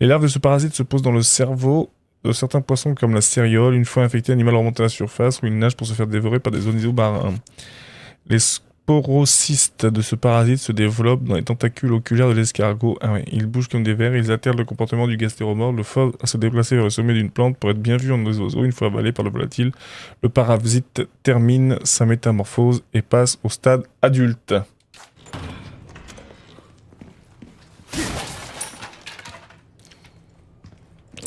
Les larves de ce parasite se posent dans le cerveau de certains poissons comme la céréole. Une fois infecté, l'animal remonte à la surface où il nage pour se faire dévorer par des oiseaux marins. Les sporocystes de ce parasite se développent dans les tentacules oculaires de l'escargot. Ah ouais, ils bougent comme des vers, ils altèrent le comportement du gastéromorphe, le forcent à se déplacer vers le sommet d'une plante pour être bien vu en des oiseaux. Une fois avalé par le volatile, le parasite termine sa métamorphose et passe au stade adulte.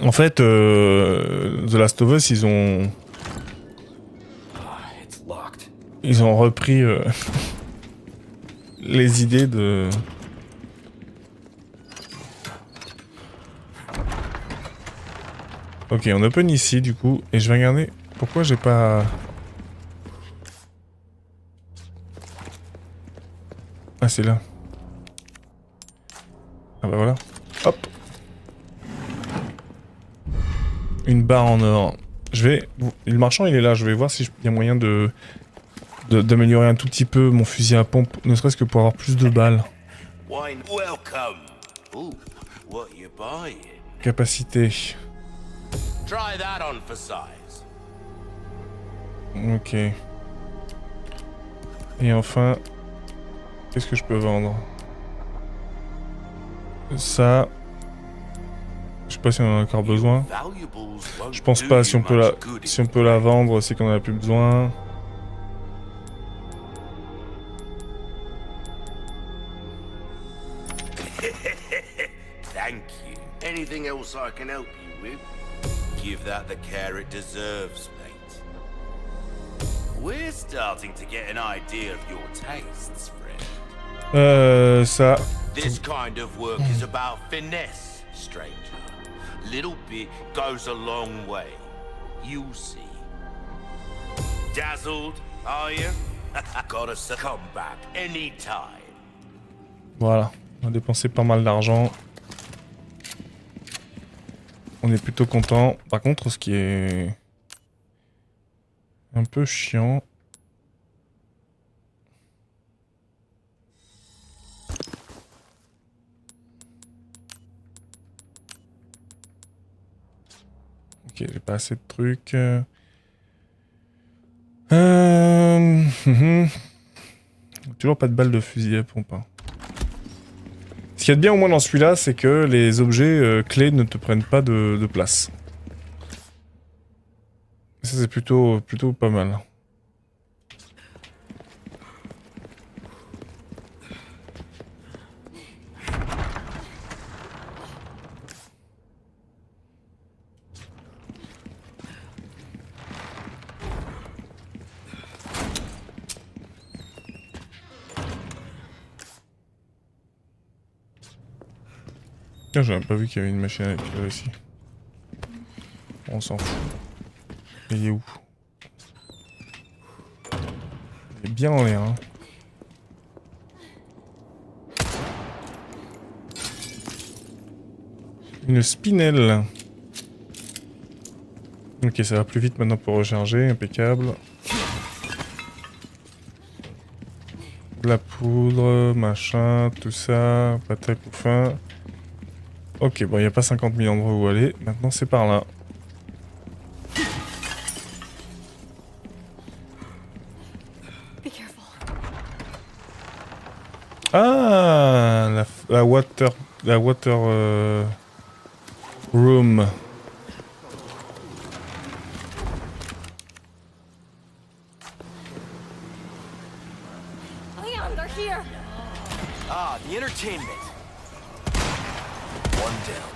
En fait, The Last of Us, ils ont repris les idées de... Ok, on open ici du coup, et je vais regarder pourquoi j'ai pas... Ah, c'est là. Ah bah voilà. Hop. Une barre en or. Je vais... Le marchand il est là, je vais voir s'il y a moyen d'améliorer un tout petit peu mon fusil à pompe, ne serait-ce que pour avoir plus de balles. Wine, welcome. Ooh, what you buying? Capacité. Try that on for size. Ok. Et enfin... Qu'est-ce que je peux vendre? Ça... Je sais pas si on en a encore besoin. Je pense pas, si on peut la vendre, c'est qu'on en a plus besoin. Thank you. Anything else I can help you with? Give that the care it deserves, mate. We're starting to get an idea of your tastes, friend. Ça... This kind of work is about finesse, stranger. Little bit goes a long way. You'll see. Dazzled, are you? Gotta come back anytime. Voilà, on a dépensé pas mal d'argent. On est plutôt content. Par contre, ce qui est un peu chiant... Ok, j'ai pas assez de trucs. Toujours pas de balles de fusil à pompe. Hein. Ce qu'il y a de bien au moins dans celui-là, c'est que les objets clés ne te prennent pas de place. Ça c'est plutôt pas mal. Tiens, j'avais pas vu qu'il y avait une machine à épiler ici. On s'en fout. Il est où? Il est bien en l'air, hein. Une spinelle. Ok, ça va plus vite maintenant pour recharger, impeccable. De la poudre, machin, tout ça, pâte à couffin. Ok, bon, il n'y a pas 50 000 endroits où aller. Maintenant, c'est par là. Ah, la water room. Leon, they're here. Ah, the entertainment. One down.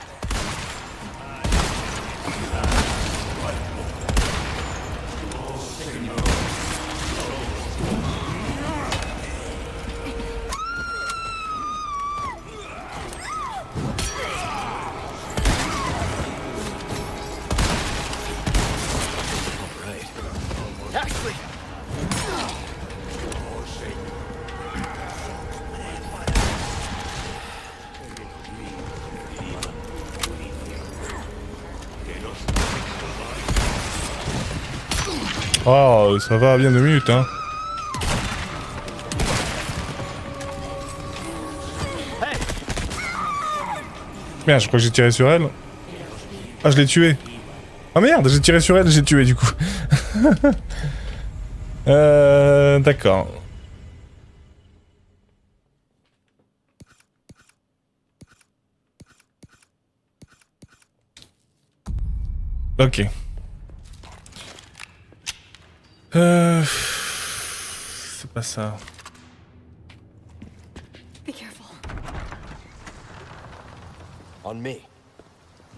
Actually, Oh, ça va bien 2 minutes, hein. Merde, je crois que j'ai tiré sur elle. Ah, je l'ai tué. Ah merde, j'ai tiré sur elle, j'ai tué du coup. D'accord. Ok. C'est pas ça. Be careful. on me.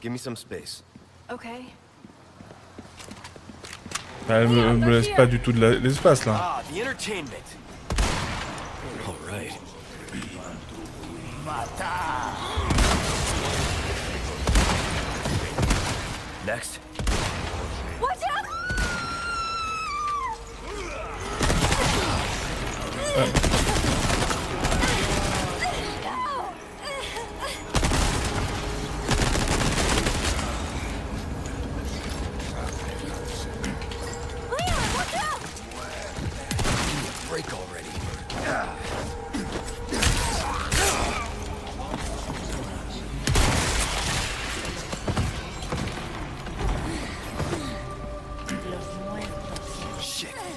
Give me some space. Okay. Elle me laisse pas du tout de l'espace là. Ah, the entertainment. All right. Next. Watch out! Leon, watch out! Break already.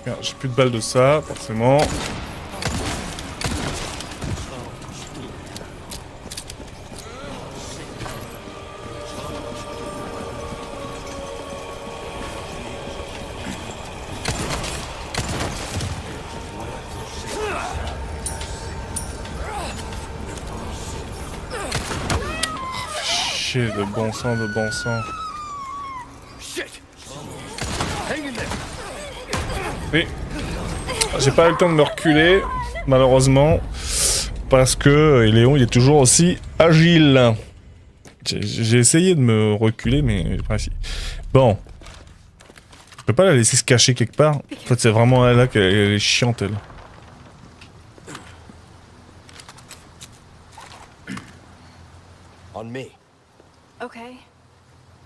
Merde, j'ai plus de balles de ça, forcément. Chier, de bon sang, de bon sang. Shit. Hang in there. Oui. J'ai pas eu le temps de me reculer, malheureusement, parce que Léon, il est toujours aussi agile. J'ai essayé de me reculer, mais j'ai pas réussi. Bon. peux pas la laisser se cacher quelque part. En fait, c'est vraiment elle là qu'elle est chiante, elle. On me. Okay.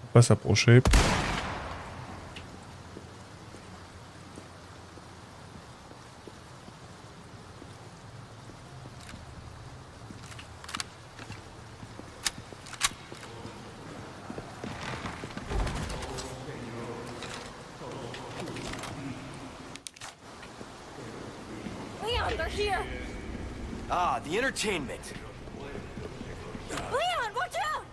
Faut pas s'approcher. Leon, they're here! Ah, the entertainment. Leon, watch out!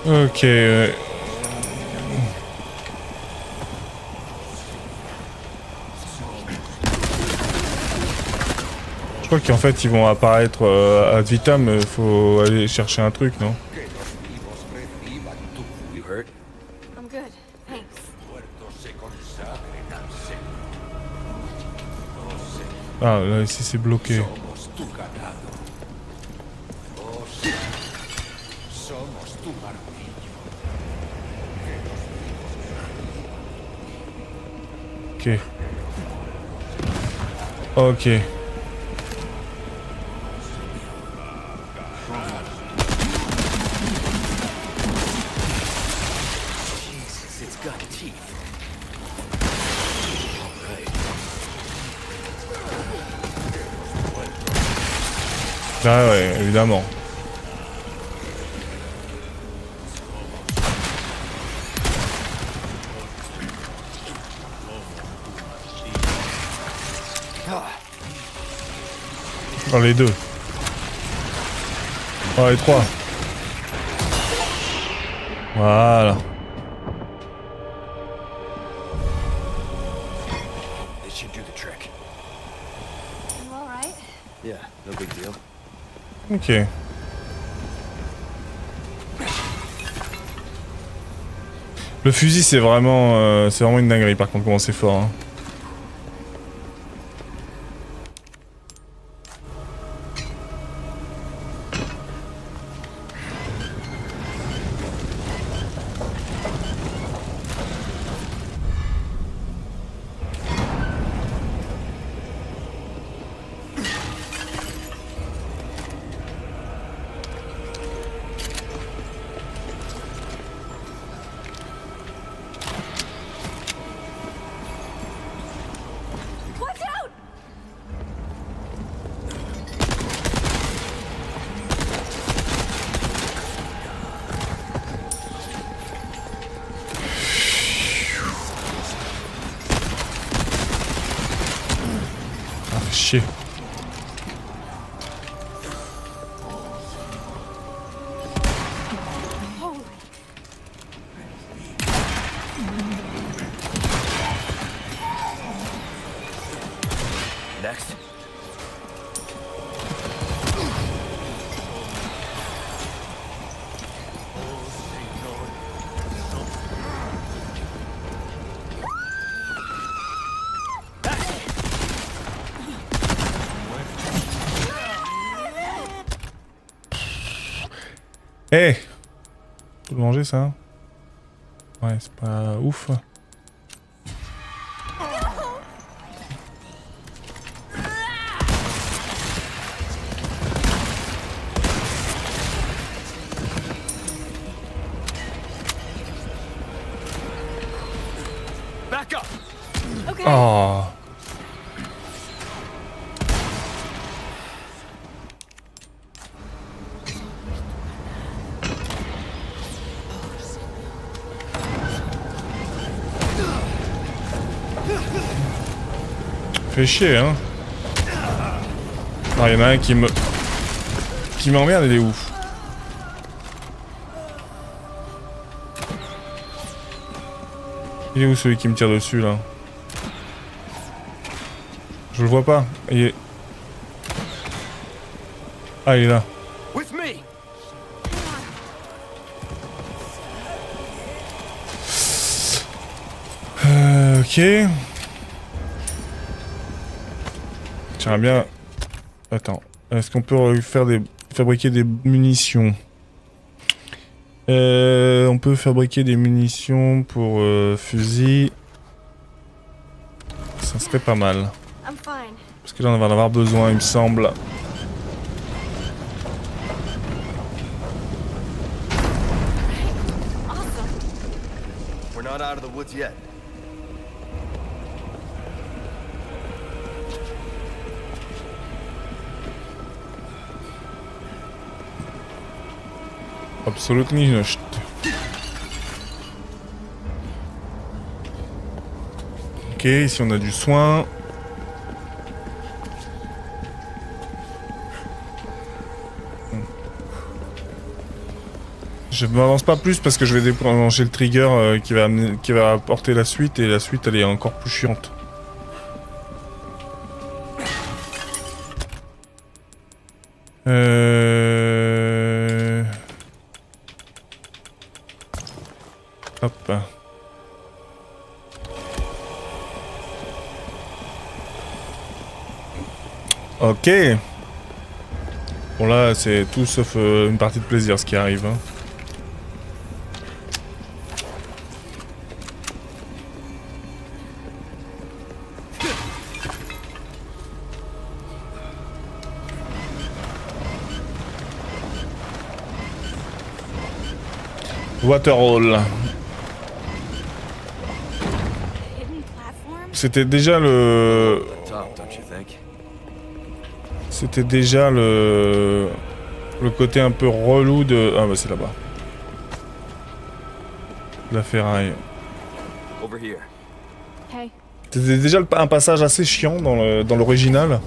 Ok. Je crois qu'en fait ils vont apparaître ad vitam, faut aller chercher un truc, non? You hurt? I'm good, thanks. Ah, là ici c'est bloqué. Ok. Ok. Jesus, it's got teeth. Ah ouais, évidemment. Oh, les deux. Oh, les trois. Voilà. This should do the trick. You alright? Yeah, no big deal. Ok. Le fusil c'est vraiment une dinguerie par contre comment c'est fort. Hein. Watch out! Ah, fait chier. Holy. Next. Eh, faut le manger ça? Ouais, c'est pas ouf. Back up! Okay. Oh. fait chier, hein. Non, il y en a un qui m'emmerde, il est ouf. Il est où celui qui me tire dessus là? Je le vois pas. Il est... Ah, il est là. With me. Ok. J'aimerais bien... Attends. Est-ce qu'on peut fabriquer des munitions? On peut fabriquer des munitions pour fusil. Ça serait pas mal. I'm fine. Parce que là on va en avoir besoin, il me semble. Awesome. We're not out of the woods yet. Absolutnie nicht. Ok, ici on a du soin. Je m'avance pas plus parce que je vais débrancher le trigger qui va apporter la suite et la suite elle est encore plus chiante. Hop. Ok. Bon là c'est tout sauf une partie de plaisir ce qui arrive. Hein. Waterhole. Hidden platform? C'était déjà le... Top, don't you think? C'était déjà le côté un peu relou de... Ah bah c'est là-bas. La ferraille. Over here. Hey. C'était déjà un passage assez chiant dans l'original.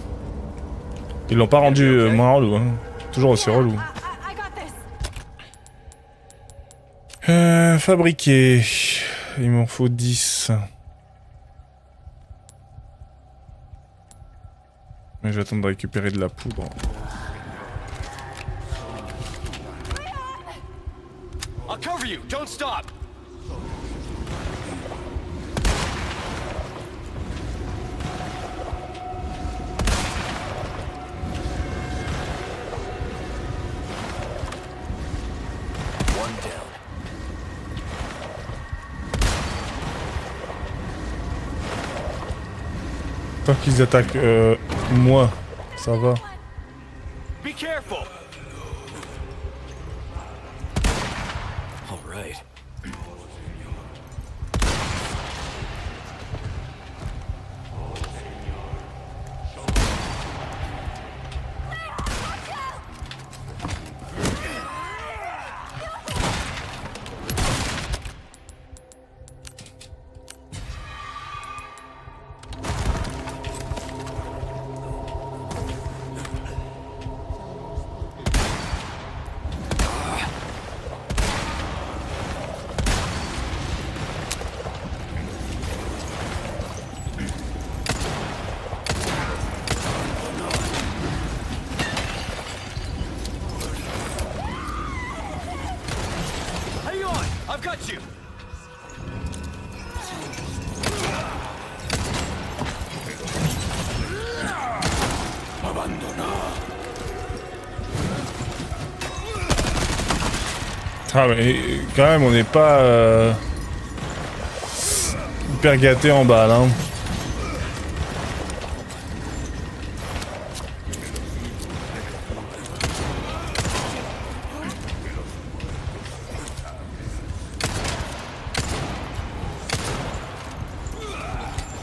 Ils l'ont pas rendu moins relou. Hein. Toujours aussi relou. I got this. Fabriquer. Il m'en faut 10. Mais je vais attendre de récupérer de la poudre. I'll cover you. Don't stop. One down. Tant qu'ils attaquent moi, ça va. Be careful. All right. Hang on. I've got you. Ah mais quand même on n'est pas hyper gâté en balle hein.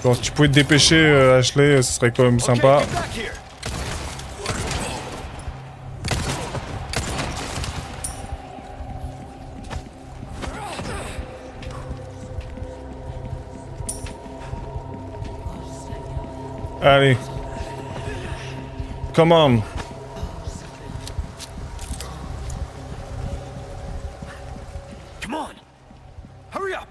Bon si tu pouvais te dépêcher Ashley ce serait quand même sympa. Get back here. Allez. Come on. Come on! Hurry up!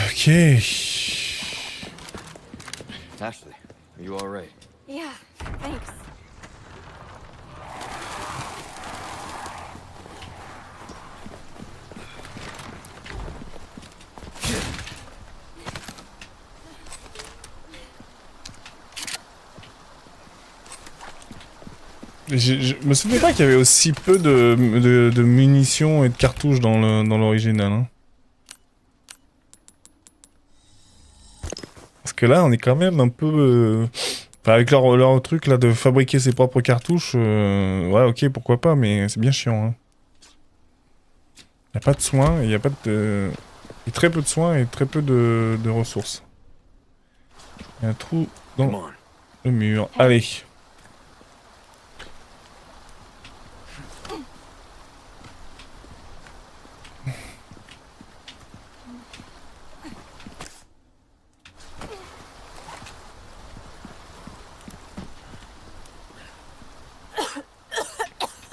Ok. Ashley, are you alright? Yeah, thanks. Je me souvenais pas qu'il y avait aussi peu de munitions et de cartouches dans l'original. Hein. Parce que là, on est quand même un peu... Enfin, avec leur truc là de fabriquer ses propres cartouches, ouais, ok, pourquoi pas, mais c'est bien chiant. Hein. Y a pas de soins, y a pas de... Y a très peu de soins et très peu de ressources. Y a un trou dans le mur. Allez.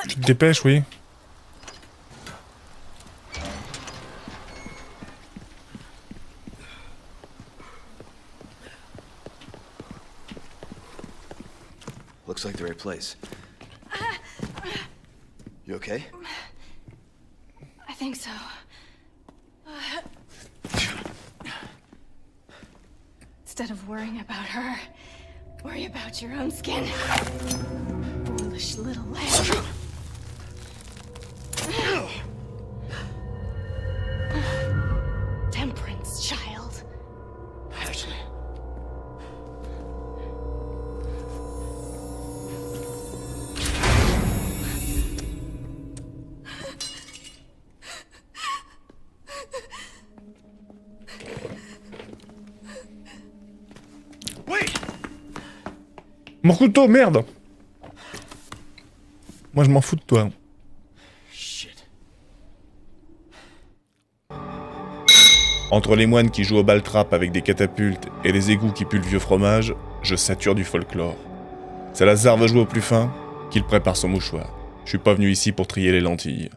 Tu te dépêches, oui. Looks like the right place. You okay? I think so. Instead of worrying about her, worry about your own skin. Foolish little lamb. Temperance, child. Ashley. Mon couteau, merde! Moi, je m'en fous de toi. Shit. Entre les moines qui jouent au bal-trap avec des catapultes et les égouts qui puent le vieux fromage, je sature du folklore. Salazar veut jouer au plus fin, qu'il prépare son mouchoir. Je suis pas venu ici pour trier les lentilles.